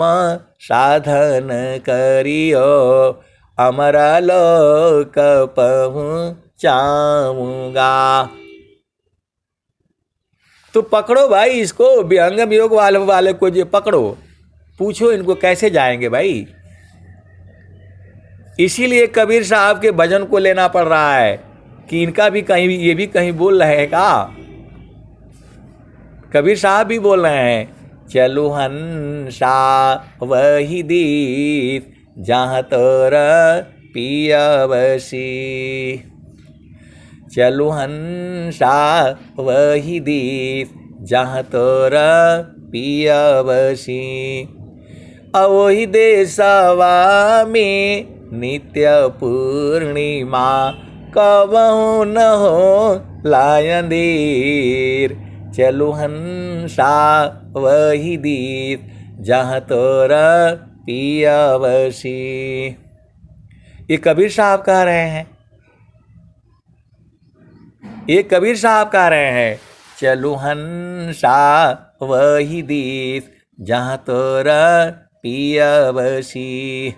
साधन करियो, अमर लोक पहुँचाऊंगा। तो पकड़ो भाई इसको, विहंगम योग वाले को जो पकड़ो, पूछो इनको कैसे जाएंगे भाई। इसीलिए कबीर साहब के भजन को लेना पड़ रहा है कि इनका भी कहीं, ये भी कहीं बोल रहे हैं का। कबीर साहब भी बोल रहे हैं, चलू हंसा वही दीप, जहाँ तोरा पिया बसी। चलू हंसा वही दीप, जहाँ तोरा पिया बसी। अवोही देशवा में नित्य पूर्णिमा, कबहू न हो लायंदीर। चलू हंसा वही दीप, जहाँ तोरा पिया बसी। ये कबीर साहब कह रहे हैं, ये कबीर साहब कह रहे हैं, चलू हंसा वही दीप, जहाँ तोरा पिया बसी।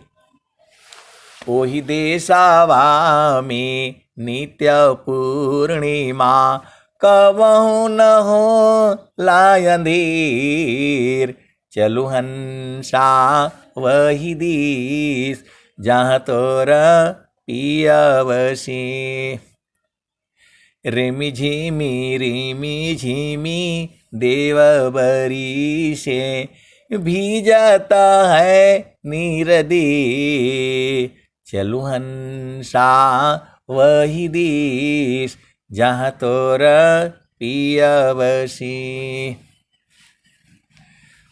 ओही देशवा में नित्य पूर्णिमा, कबहू न हो लायंदीर। चलू हंसा वही देश, जहाँ तोरा पिया बसी। रिमि झिमी देव बरी से, भीजाता है नीरदी। चलू हंसा वही देश, जहाँ तोरा पिया बसी।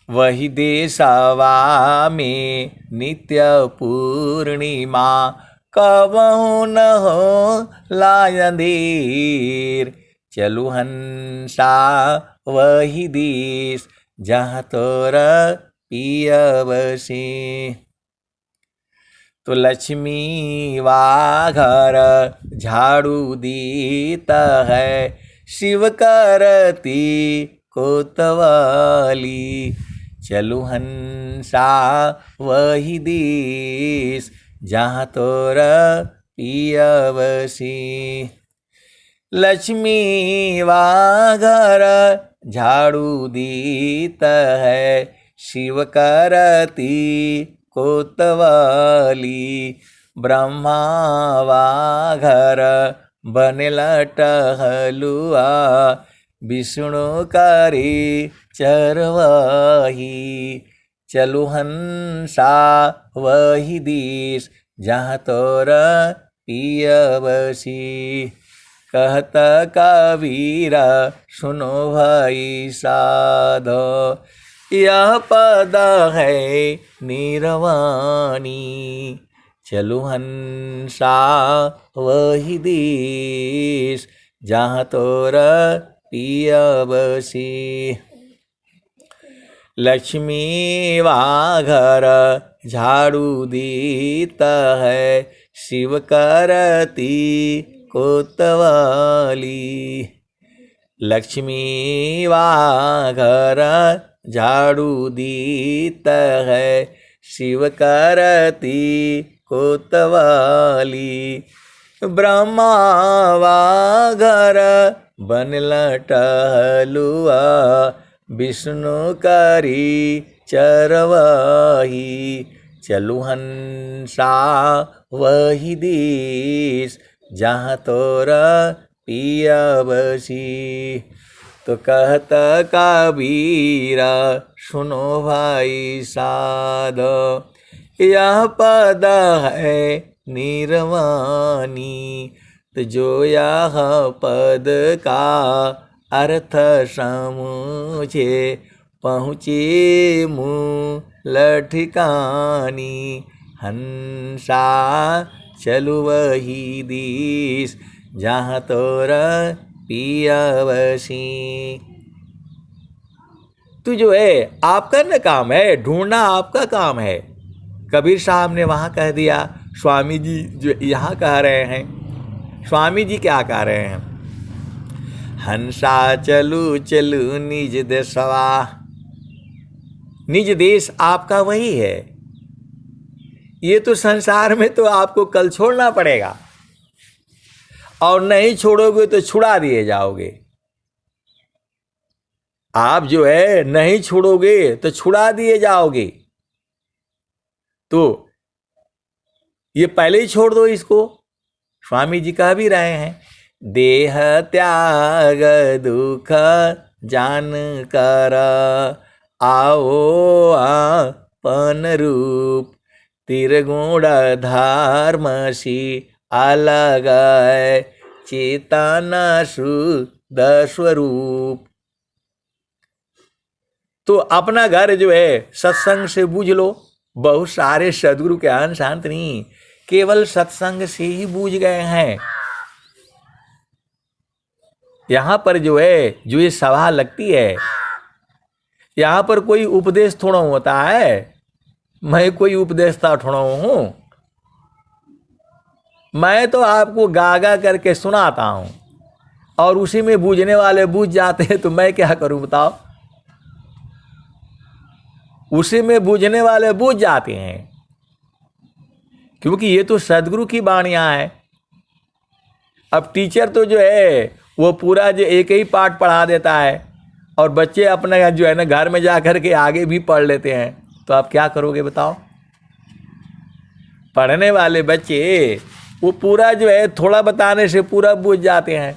वही देशवा में नित्य पूर्णिमा, कबहू न हो लायंदीर। चलू हंसा वही देश, जहाँ तोरा पिया बसी। तो लक्ष्मी वाघर झाड़ू देता है, शिव करती कोतवाली। चलू हंसा वही देश, जहाँ तोरा पिया बसी। लक्ष्मी वाघर झाड़ू देता है, शिव करती कोतवाली। ब्रह्मा वाघर बनेला टहलुआ, विष्णु करे चरवाही। चलू हंसा वही देश, जहाँ तोरा पिया बसी। कहता कबीर सुनो भाई साधो, यह पद है निर्वाणी। चलू हंसा वही देश, जहाँ तोरा पियबसी। लक्ष्मी वा घर झाड़ू दीता है, शिव करती कोतवाली। लक्ष्मी वा घर झाड़ू दीता है, शिव करती कोतवाली। ब्रह्मा वा घर बनल टहलुआ, विष्णु करी चरवाही। चलु हंसा वही देश, जहाँ तोरा पियबसी। तो कहता कबीरा सुनो भाई साध, यह पद है निर्वाणी। तो जो यह पद का अर्थ समझे, पहुँचे मूल ठिकानी। हंसा चलु वही देश, जहाँ तोरा पियबसी। तो जो है आपका न काम है, ढूंढना आपका काम है। कबीर साहब ने वहाँ कह दिया, स्वामी जी जो यहाँ कह रहे हैं, स्वामी जी क्या कह रहे हैं? हंसा चलू चलू निज देशवा। निज देश आपका वही है। ये तो संसार में तो आपको कल छोड़ना पड़ेगा, और नहीं छोड़ोगे तो छुड़ा दिए जाओगे। आप जो है नहीं छोड़ोगे तो छुड़ा दिए जाओगे। तो ये पहले ही छोड़ दो इसको। स्वामी जी कह भी रहे हैं, देह त्याग दुख जान कर, आओ आपन रूप। त्रिगुण धर्मसी अलग चेतन शुद्ध स्वरूप। तो अपना घर जो है सत्संग से बूझ लो। बहुत सारे सदगुरु के अंश शांत नहीं, केवल सत्संग से ही बूझ गए हैं। यहां पर जो है, जो ये सभा लगती है, यहां पर कोई उपदेश थोड़ा होता है। मैं कोई उपदेशता थोड़ा हूं। मैं तो आपको गा गा करके सुनाता हूं, और उसी में बूझने वाले बूझ जाते हैं, तो मैं क्या करूं बताओ? उसी में बूझने वाले बूझ जाते हैं, क्योंकि ये तो सदगुरु की वाणियां हैं। अब टीचर तो जो है वो पूरा जो एक ही पाठ पढ़ा देता है, और बच्चे अपना जो है ना घर में जा कर के आगे भी पढ़ लेते हैं। तो आप क्या करोगे बताओ? पढ़ने वाले बच्चे वो पूरा जो है थोड़ा बताने से पूरा बूझ जाते हैं।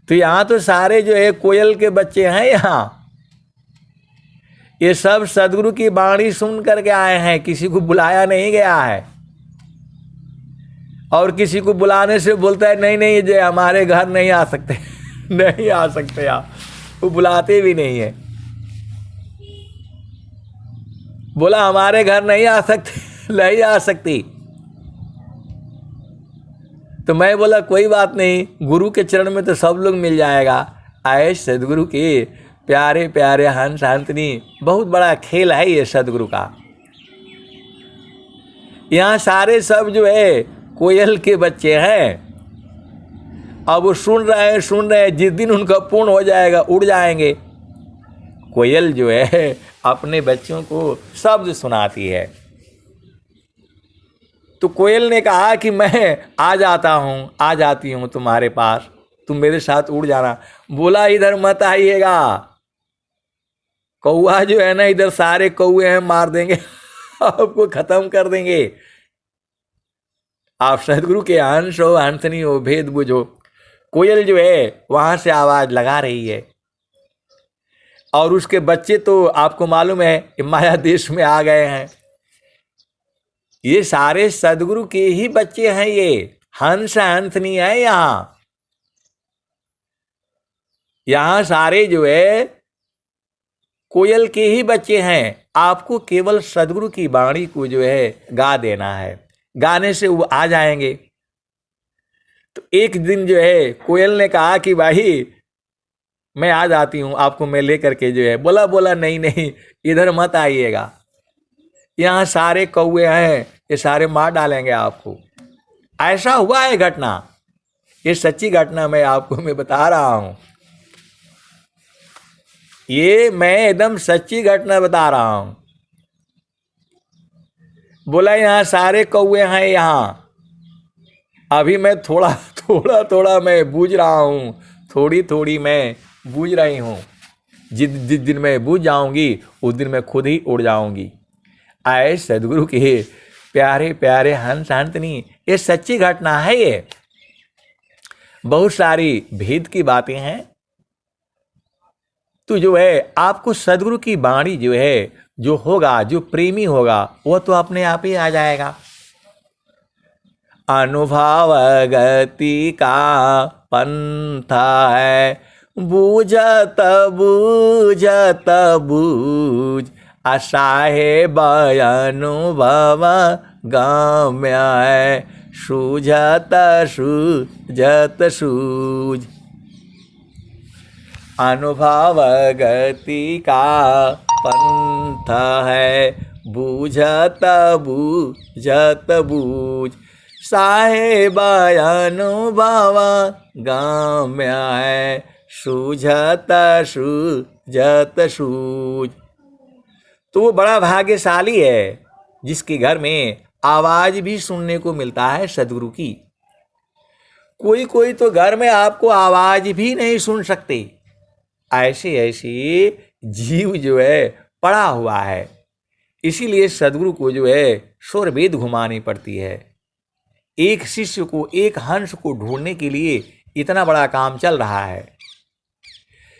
तो यहाँ तो सारे जो है कोयल के बच्चे हैं। यहाँ ये सब सदगुरु की वाणी सुन करके आए हैं, किसी को बुलाया नहीं गया है। और किसी को बुलाने से बोलता है नहीं नहीं जो हमारे घर नहीं आ सकते नहीं आ सकते आप, वो बुलाते भी नहीं है। बोला हमारे घर नहीं आ सकते नहीं आ सकती। तो मैं बोला कोई बात नहीं, गुरु के चरण में तो सब लोग मिल जाएगा। आए सदगुरु के प्यारे प्यारे हंस हंसनी। बहुत बड़ा खेल है ये सदगुरु का। यहाँ सारे सब जो है कोयल के बच्चे हैं। अब वो सुन रहे हैं, जिस दिन उनका पूर्ण हो जाएगा उड़ जाएंगे। कोयल जो है अपने बच्चों को शब्द सुनाती है। तो कोयल ने कहा कि मैं आ जाती हूँ तुम्हारे पास, तुम मेरे साथ उड़ जाना। बोला इधर मत आइएगा, कौआ जो है ना इधर सारे कौए हैं मार देंगे आपको खत्म कर देंगे। आप सदगुरु के अंश हो, हंसनी हो, भेद बुझो। कोयल जो है वहां से आवाज लगा रही है, और उसके बच्चे तो आपको मालूम है माया देश में आ गए हैं। ये सारे सदगुरु के ही बच्चे हैं। ये हंस हंसनी है। यहां सारे जो है कोयल के ही बच्चे हैं। आपको केवल सदगुरु की वाणी को जो है गा देना है, गाने से वो आ जाएंगे। तो एक दिन जो है कोयल ने कहा कि भाई मैं आ जाती हूँ, आपको मैं लेकर के जो है। बोला नहीं नहीं, इधर मत आइएगा, यहाँ सारे कौवे हैं, ये सारे मार डालेंगे आपको। ऐसा हुआ है घटना, ये सच्ची घटना मैं आपको मैं बता रहा हूँ, ये मैं एकदम सच्ची घटना बता रहा हूँ। बोला यहाँ सारे कौवे हैं, यहाँ अभी मैं थोड़ा मैं बूझ रहा हूँ, थोड़ी मैं बूझ रही हूँ, जिस दिन मैं बूझ जाऊंगी उस दिन मैं खुद ही उड़ जाऊंगी। आए सदगुरु के प्यारे प्यारे हंस हंसनी, ये सच्ची घटना है, ये बहुत सारी भेद की बातें हैं। तो जो है आपको सदगुरु की वाणी जो है, जो होगा, जो प्रेमी होगा, वो तो अपने आप ही आ जाएगा। अनुभव गति का पंथा है, बूझत बूझत बूझ, असाहेब अनुभव गम्य है, सूझत सूझत सूझ। अनुभव गति का पंथ है, बूझत बूझत बूझ, साहेब अनुभव गम्य है, सूझत सूझत सूझ। तो वो बड़ा भाग्यशाली है जिसके घर में आवाज भी सुनने को मिलता है सदगुरु की। कोई कोई तो घर में आपको आवाज भी नहीं सुन सकते, ऐसे ऐसे जीव जो है पड़ा हुआ है। इसीलिए सदगुरु को जो है स्वर वेद घुमानी पड़ती है। एक शिष्य को, एक हंस को ढूंढने के लिए इतना बड़ा काम चल रहा है।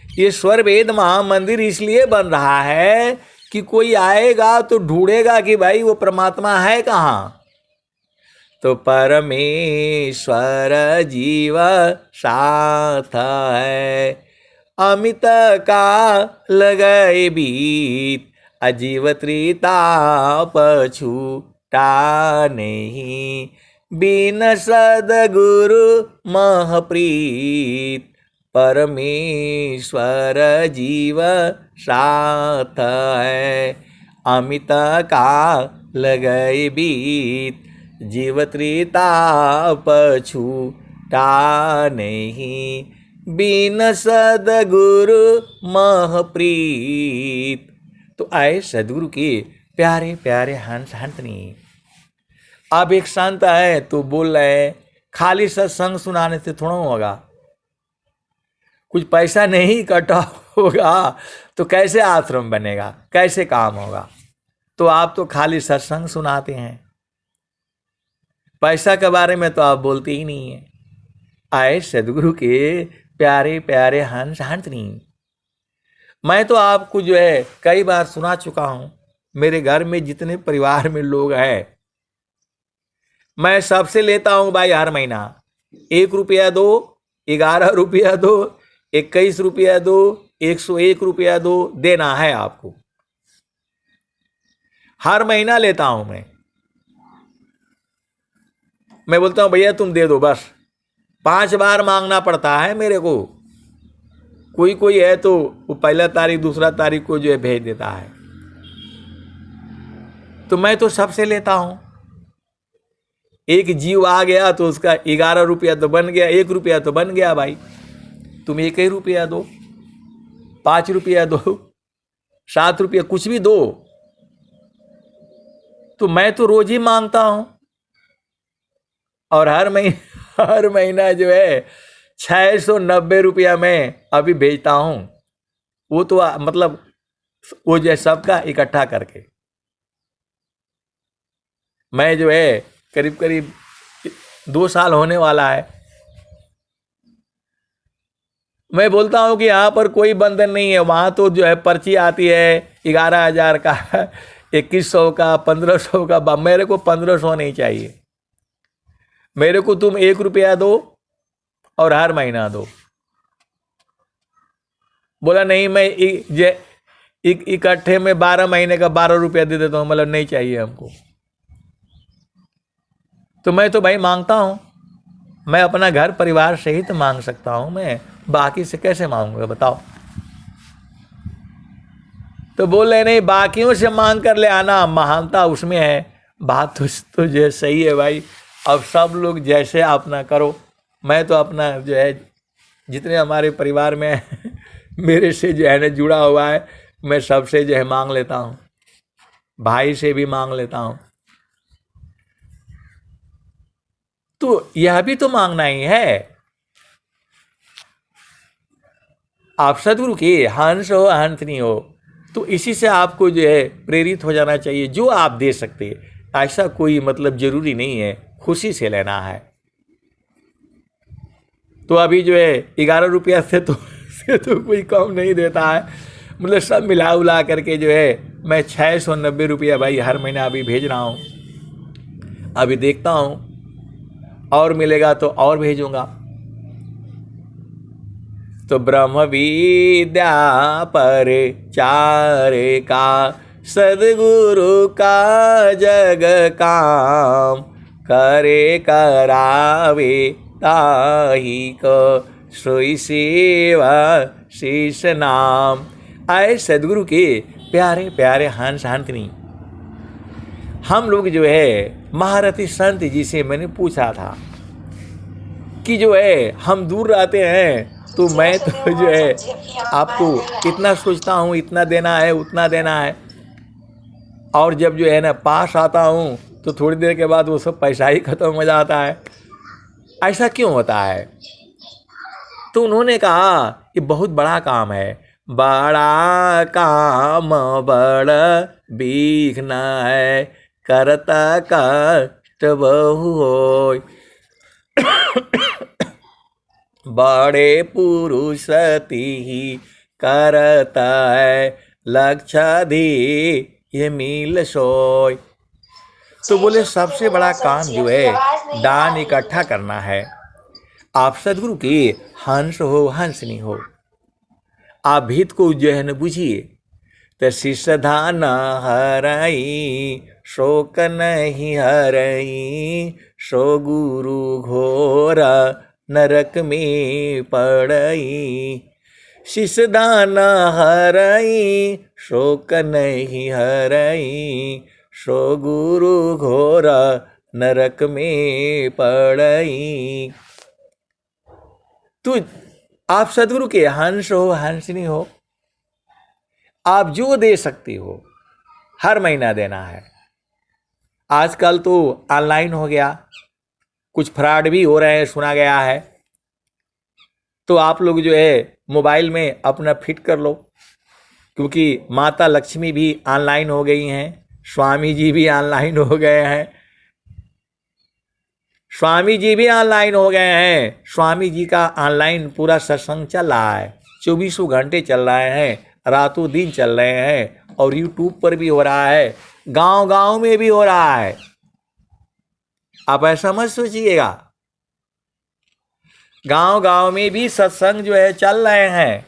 ये स्वर वेद महामंदिर इसलिए बन रहा है कि कोई आएगा तो ढूंढेगा कि भाई वो परमात्मा है कहाँ। तो परमेश्वर जीव साथ है, अमित का लगाए बीत, अजीव त्रिताप छूटा नहीं, बिन सदगुरु महप्रीत, परमेश्वर जीव साथ है, अमित का लगाए बीत, जीव त्रिताप छूटा नहीं, बिन सदगुरु महप्रीत। तो आए सदगुरु के प्यारे प्यारे हंस हंसनी। अब एक संत है तो बोल रहे हैं खाली सत्संग सुनाने से थोड़ा होगा, कुछ पैसा नहीं इकट्ठा होगा तो कैसे आश्रम बनेगा, कैसे काम होगा। तो आप तो खाली सत्संग सुनाते हैं, पैसा के बारे में तो आप बोलते ही नहीं है। आए सदगुरु के प्यारे प्यारे हंस हंसनी। मैं तो आपको जो है कई बार सुना चुका हूं। मेरे घर में जितने परिवार में लोग हैं, मैं सबसे लेता हूं भाई हर महीना 1 रुपया दो, 11 रुपया दो, 21 रुपया दो, 101 रुपया दो, देना है आपको। हर महीना लेता हूं मैं बोलता हूं भैया तुम दे दो बस। 5 बार मांगना पड़ता है मेरे को। कोई कोई है तो वो पहला तारीख दूसरा तारीख को जो है भेज देता है। तो मैं तो सबसे लेता हूं। एक जीव आ गया तो उसका 11 रुपया तो बन गया, 1 रुपया तो बन गया भाई। तुम 1 ही रुपया दो, 5 रुपया दो, 7 रुपया, कुछ भी दो। तो मैं तो रोज ही मांगता हूं और हर महीना जो है 690 रुपया मैं अभी भेजता हूं। वो तो मतलब वो जो है सबका इकट्ठा करके मैं जो है करीब करीब 2 साल होने वाला है। मैं बोलता हूं कि यहाँ पर कोई बंधन नहीं है। वहां तो जो है पर्ची आती है 11,000 का, 2100 का, 1500 का। मेरे को 1500 नहीं चाहिए। मेरे को तुम 1 रुपया दो और हर महीना दो। बोला नहीं मैं इकट्ठे में 12 महीने का 12 रुपया दे देता हूं, मतलब नहीं चाहिए हमको। तो मैं तो भाई मांगता हूं। मैं अपना घर परिवार से ही तो मांग सकता हूँ, मैं बाकी से कैसे मांगूंगा बताओ। तो बोले नहीं, बाकियों से मांग कर ले आना, महानता उसमें है। बात तो जो है सही है भाई। अब सब लोग जैसे अपना करो, मैं तो अपना जो है जितने हमारे परिवार में मेरे से जो है ना जुड़ा हुआ है, मैं सबसे जो है मांग लेता हूँ, भाई से भी मांग लेता हूँ। तो यह भी तो मांगना ही है। आप सदगुरु के हंस हो हंसनी हो, तो इसी से आपको जो है प्रेरित हो जाना चाहिए। जो आप दे सकते हैं, ऐसा कोई मतलब जरूरी नहीं है, खुशी से लेना है। तो अभी जो है 11 रुपया से तो कोई कम नहीं देता है। मतलब सब मिला उला करके जो है मैं 690 रुपया भाई हर महीना अभी भेज रहा हूँ। अभी देखता हूँ और मिलेगा तो और भेजूंगा। तो ब्रह्म विद्या पर चारे का सदगुरु का जग काम, करे करावे ताही को सोई सेवा शीश नाम। आए सदगुरु के प्यारे प्यारे हंस हंसनी। हम लोग जो है महारथी संत जी से मैंने पूछा था कि जो है हम दूर रहते हैं, तो मैं तो जो है आपको इतना सोचता हूँ, इतना देना है उतना देना है, और जब जो है ना पास आता हूँ तो थोड़ी देर के बाद वो सब पैसा ही खत्म हो जाता है। ऐसा क्यों होता है? तो उन्होंने कहा ये बहुत बड़ा काम है, बड़ा काम बड़ा बिघ्न है, करता कष्ट बहु होय। बड़े पुरुष ही करता है, लक्षाधि ये मिल सोय। तो बोले सबसे बड़ा काम जो है दान इकट्ठा करना है। आप सदगुरु के हंस हो हंसनी हो, आप भीत को जो है न बुझिए। तो शिष्य धान हरई शोक नहीं हरई, सो गुरु घोर नरक में पड़ई। शिष्य दान हरई शोक नहीं हरई, सो गुरु घोर नरक में पड़ई। तो आप सदगुरु के हंस हो हंसनी हो, आप जो दे सकते हो हर महीना देना है। आजकल तो ऑनलाइन हो गया, कुछ फ्रॉड भी हो रहे हैं सुना गया है। तो आप लोग जो है मोबाइल में अपना फिट कर लो, क्योंकि माता लक्ष्मी भी ऑनलाइन हो गई हैं, स्वामी जी भी ऑनलाइन हो गए हैं। स्वामी जी भी ऑनलाइन हो गए हैं। स्वामी जी का ऑनलाइन पूरा सत्संग चल रहा है, 24 घंटे चल रहे हैं, रातों दिन चल रहे हैं, और यूट्यूब पर भी हो रहा है, गांव गांव में भी हो रहा है। आप ऐसा मत सोचिएगा, गांव गांव में भी सत्संग जो है चल रहे हैं।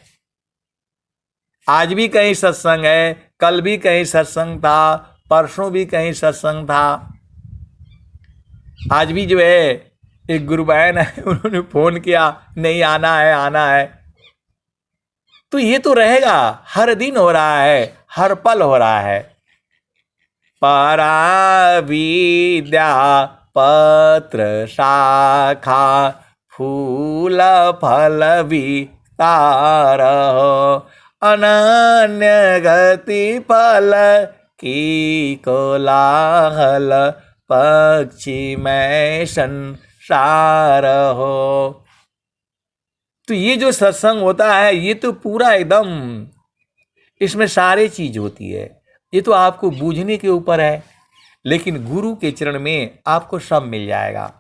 आज भी कहीं सत्संग है, कल भी कहीं सत्संग था, परसों भी कहीं सत्संग था। आज भी जो है एक गुरु बहन है, उन्होंने फोन किया, नहीं आना है आना है। तो ये तो रहेगा, हर दिन हो रहा है, हर पल हो रहा है। परा विद्या पत्र शाखा फूल फल विस्तार, अनन्य गति फल की कोलाहल, पक्षी में संसार हो। तो ये जो सत्संग होता है ये तो पूरा एकदम, इसमें सारी चीज होती है। ये तो आपको बूझने के ऊपर है, लेकिन गुरु के चरण में आपको सब मिल जाएगा।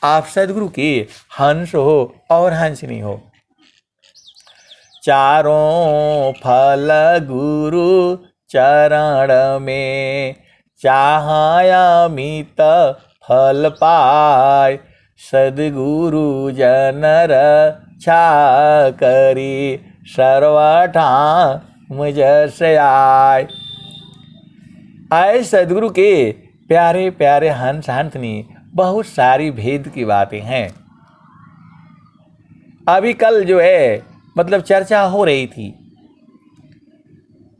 आप सदगुरु के हंस हो और हंसनी हो। चारों फल गुरु चरण में, चाहयामित फल पाय, सदगुरु जनर छा करी, सर्वठा मुझ से आय। आए सदगुरु के प्यारे प्यारे हंस हंसनी, बहुत सारी भेद की बातें हैं। अभी कल जो है मतलब चर्चा हो रही थी,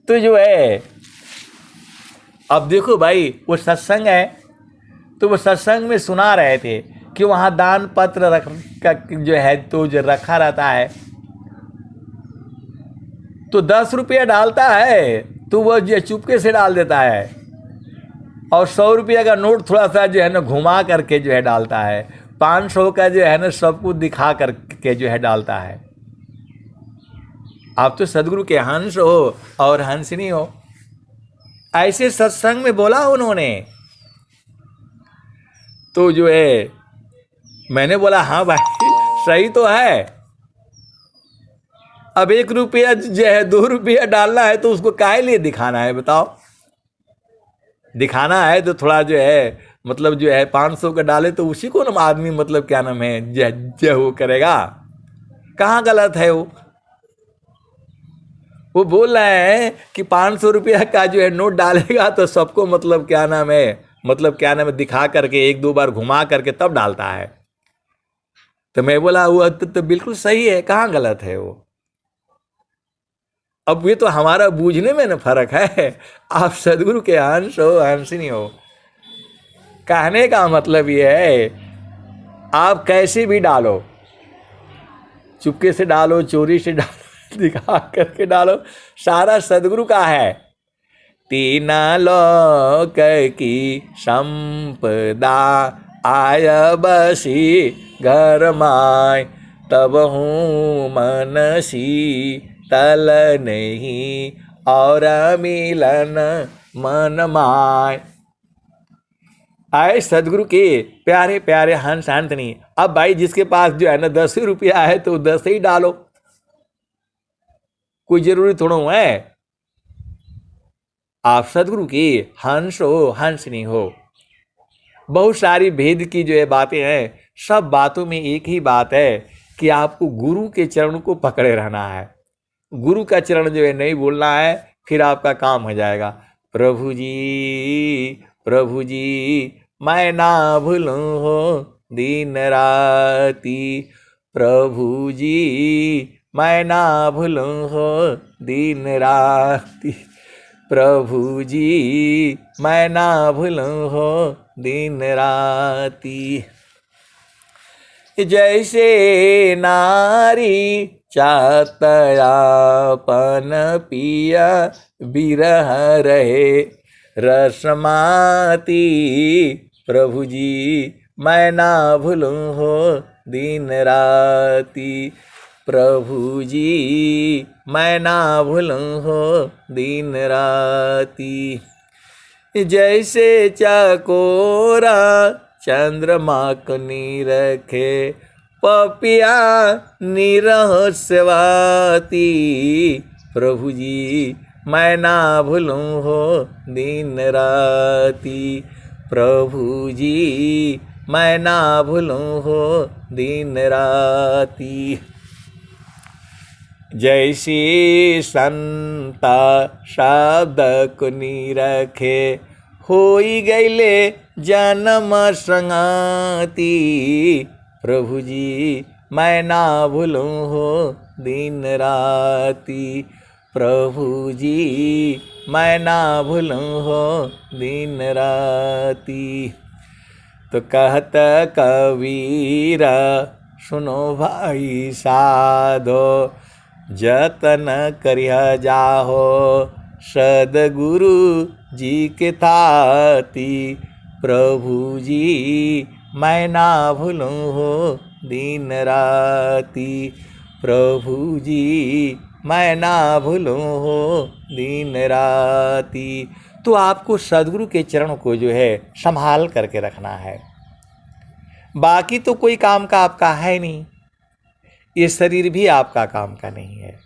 तो जो है अब देखो भाई वो सत्संग है, तो वो सत्संग में सुना रहे थे कि वहाँ दान पत्र रख का जो है तो जो रखा रहता है, तो 10 रुपया डालता है तो वो जो चुपके से डाल देता है, और 100 रुपया का नोट थोड़ा सा जो है ना घुमा करके जो है डालता है, 500 का जो है ना सबको दिखा करके जो है डालता है। आप तो सदगुरु के हंस हो और हंसनी हो, ऐसे सत्संग में बोला उन्होंने। तो जो है मैंने बोला हाँ भाई सही तो है। अब 1 रुपया जो है 2 रुपया डालना है तो उसको काहे लिए दिखाना है बताओ? दिखाना है तो थोड़ा जो है मतलब जो है 500 का डाले तो उसी को ना आदमी मतलब क्या नाम है जय वो करेगा। कहाँ गलत है वो बोल रहे हैं कि 500 रुपया का जो है नोट डालेगा तो सबको मतलब क्या नाम है दिखा करके 1-2 बार घुमा करके तब डालता है। तो मैं बोला वो तो बिल्कुल सही है, कहाँ गलत है वो? अब ये तो हमारा बूझने में ना फर्क है। आप सदगुरु के अंश हो हंसनी हो, कहने का मतलब ये है आप कैसे भी डालो, चुपके से डालो, चोरी से डालो, दिखा करके डालो, सारा सदगुरु का है। तीन लोक की संपदा आय बसी घर माय, तब हूँ मनसी तल नहीं और मिलन मन माय। आए सदगुरु के प्यारे प्यारे हंस हंसनी। अब भाई जिसके पास जो है ना 10 रुपया है तो 10 ही डालो, कोई जरूरी थोड़ा है। आप सदगुरु की हंस हो हंसनी हो। बहुत सारी भेद की जो है बातें हैं, सब बातों में एक ही बात है कि आपको गुरु के चरण को पकड़े रहना है। गुरु का चरण जो है नहीं बोलना है, फिर आपका काम हो जाएगा। प्रभु जी मैं ना भूलूं हो दिन राती, प्रभु जी मैं ना भूलूं हो दिन राती, प्रभु जी मैं ना भूलूं हो दिन राती। जैसे नारी चातयापन पिया बिरह रहे रसमाती, प्रभु जी मैं ना भूलूं हो दिन राती, प्रभु जी मैं ना भूलूं हो दिन राती। जैसे चकोरा चंद्रमा को निरखे पपिया निरहस्यवाती, प्रभु जी मैं ना भूलूं हो दिन राती, प्रभु जी मैं ना भूलूं हो दिन राती। जैसी संता शब्द को निरखे होई गईले जन्म संगाती, प्रभु जी मैं ना भूलूं हो दिन राती, प्रभु जी मैं ना भूलूं हो दिन राती। तो कहत कबीरा सुनो भाई साधो, जतन करिया जाहो सदगुरु जी के थाती, प्रभु जी मैं ना भूलूं हो दिन राती, प्रभु जी मैं ना भूलूं हो दिन राती। तो आपको सदगुरु के चरण को जो है संभाल करके रखना है, बाकी तो कोई काम का आपका है नहीं, ये शरीर भी आपका काम का नहीं है,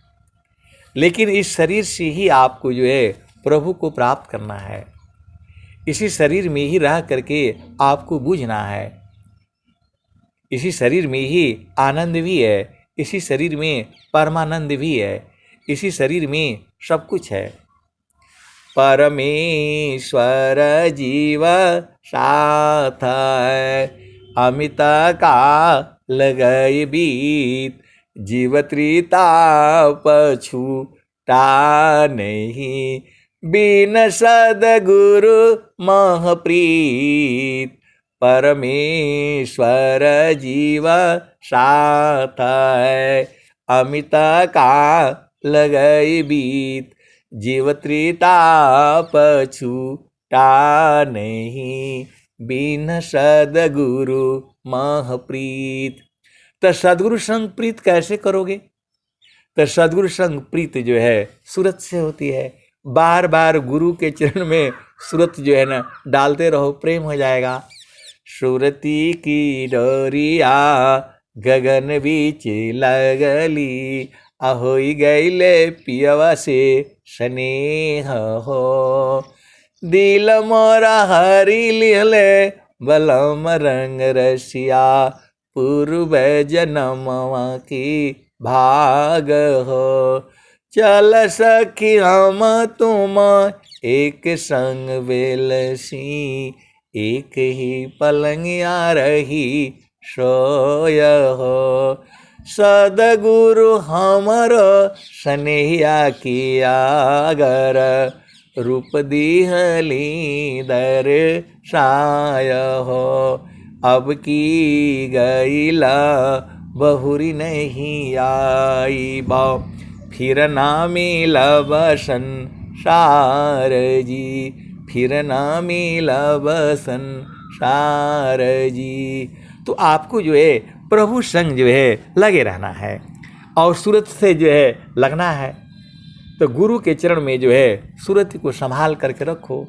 लेकिन इस शरीर से ही आपको जो है प्रभु को प्राप्त करना है। इसी शरीर में ही रह करके आपको बूझना है, इसी शरीर में ही आनंद भी है, इसी शरीर में परमानंद भी है, इसी शरीर में सब कुछ है। परमेश्वर जीव साथ है, अमित का लगई बीत, जीव त्रिता पछूटा नहीं, बिन सद्गुरु महप्रीत, परमेश्वर जीव साथ है, अमित काल गई बीत, जीव त्रिता पछूटा नहीं, बिन सद्गुरु महप्रीत। तो सद्गुरु संग प्रीत कैसे करोगे? तो सद्गुरु संग प्रीत जो है सूरत से होती है। बार बार गुरु के चरण में सूरत जो है ना डालते रहो, प्रेम हो जाएगा। सूरती की डोरिया गगन बीच लगली, अहोई गईले पियवा से स्नेह हो, दिल मोरा हरी लिहले बलम रंग रसिया, पूर्व जन्मवा की भाग हो, चल सखी हम तुम एक संग बेलसी, एक ही पलंगिया रही सोय हो, सद्गुरु हमरो स्नेहिया किया गर, रूप दिहली दर्शाय हो, अब की गईला बहुरी नहीं आई बाव, फिर ना मिलब संसार जी, फिर ना मिलब संसार जी। तो आपको जो है प्रभु संग जो है लगे रहना है और सूरत से जो है लगना है। तो गुरु के चरण में जो है सूरत को संभाल करके रखो।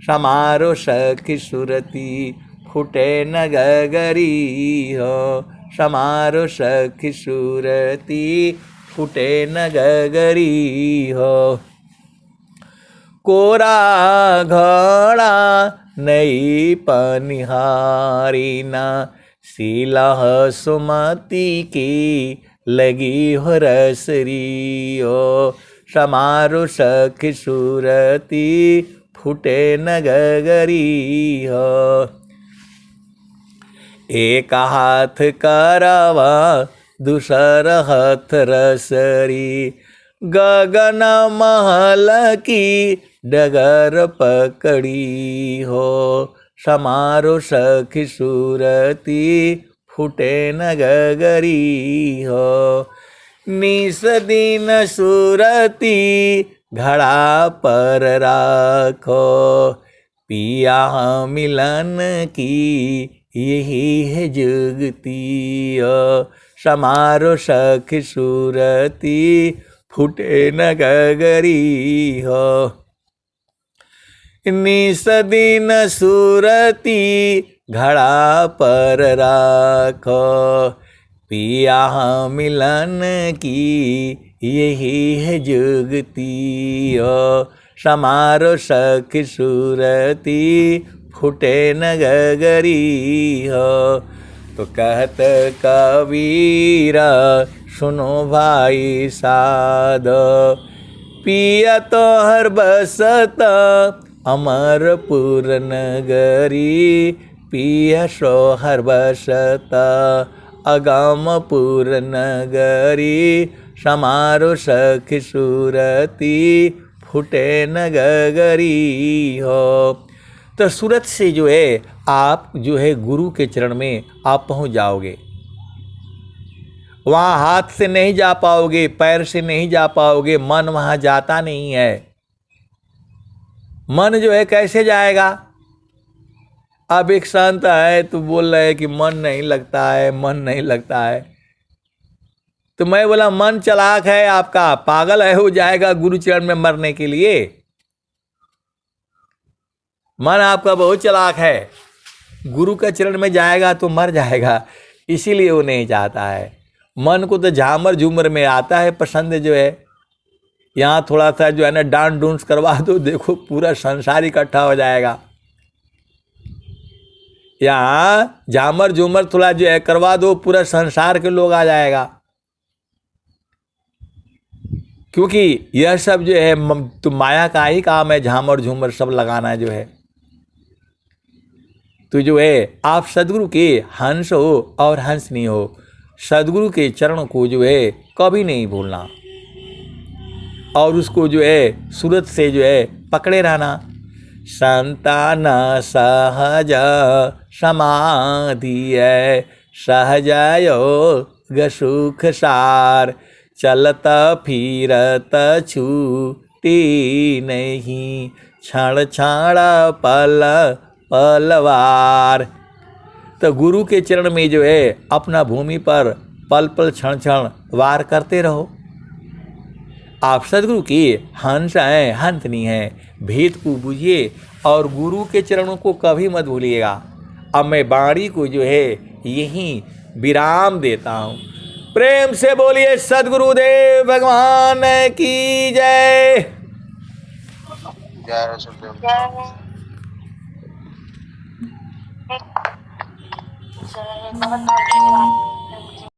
समारो सखी सूरती फूटे न गगरी हो, समारो सखी सूरती फूटे न गगरी हो, कोरा घड़ा नई पनिहारी ना, सीला सुमति की लगी हो रसरी हो, समारो सखी सूरती फूटे न गगरी हो, एक हाथ करवा दूसर हाथ रसरी, गगन महल की डगर पकड़ी हो, समारो सखी सूरती फूटे न गगरी हो, निस दिन सूरती घड़ा पर राखो, पिया मिलन की यही है जुगती हो, समारो सखी सूरती फूटे न गगरी हो, निस दिन सूरती घड़ा पर राखो, पिया मिलन की यही है जुगती हो, समारो सखी सूरती फूटे न गगरी हो। तो कहत कबीरा सुनो भाई साध, पिया तो हर बसत अमरपुर नगरी, पिया सो हर बसत अगमपुर नगरी, समारो सखी सूरती फूटे न गगरी हो। तो सूरत से जो है आप जो है गुरु के चरण में आप पहुंच जाओगे। वहाँ हाथ से नहीं जा पाओगे, पैर से नहीं जा पाओगे, मन वहाँ जाता नहीं है। मन जो है कैसे जाएगा? अब एक संत है तो बोल रहे हैं कि मन नहीं लगता है, मन नहीं लगता है। तो मैं बोला मन चालाक है आपका, पागल है, हो जाएगा गुरु चरण में मरने के लिए। मन आपका बहुत चालाक है, गुरु के चरण में जाएगा तो मर जाएगा, इसीलिए वो नहीं चाहता है। मन को तो झामर झूमर में आता है पसंद जो है। यहाँ थोड़ा सा जो है ना डांस डूंस करवा दो, देखो पूरा संसार इकट्ठा हो जाएगा। यहाँ झामर झूमर थोड़ा जो है करवा दो, पूरा संसार के लोग आ जाएगा। क्योंकि यह सब जो है तो माया का ही काम है, झामर झूमर सब लगाना जो है। तो जो है आप सदगुरु के हंस हो और हंस नहीं हो। सदगुरु के चरण को जो है कभी नहीं भूलना और उसको जो है सूरत से जो है पकड़े रहना। संतान सहज समाधि है सहजयोग सुख सार चलत फिरत छूटी नहीं क्षण क्षण पल पलवार। तो गुरु के चरण में जो है अपना भूमि पर पल पल क्षण क्षण वार करते रहो। आप सदगुरु की हंस हैं, हंसनी हैं, भेद को बूझिए और गुरु के चरणों को कभी मत भूलिएगा। अब मैं वाणी को जो है यहीं विराम देता हूँ। प्रेम से बोलिए सदगुरुदेव भगवान की जय। जय सुखदेव। बहुत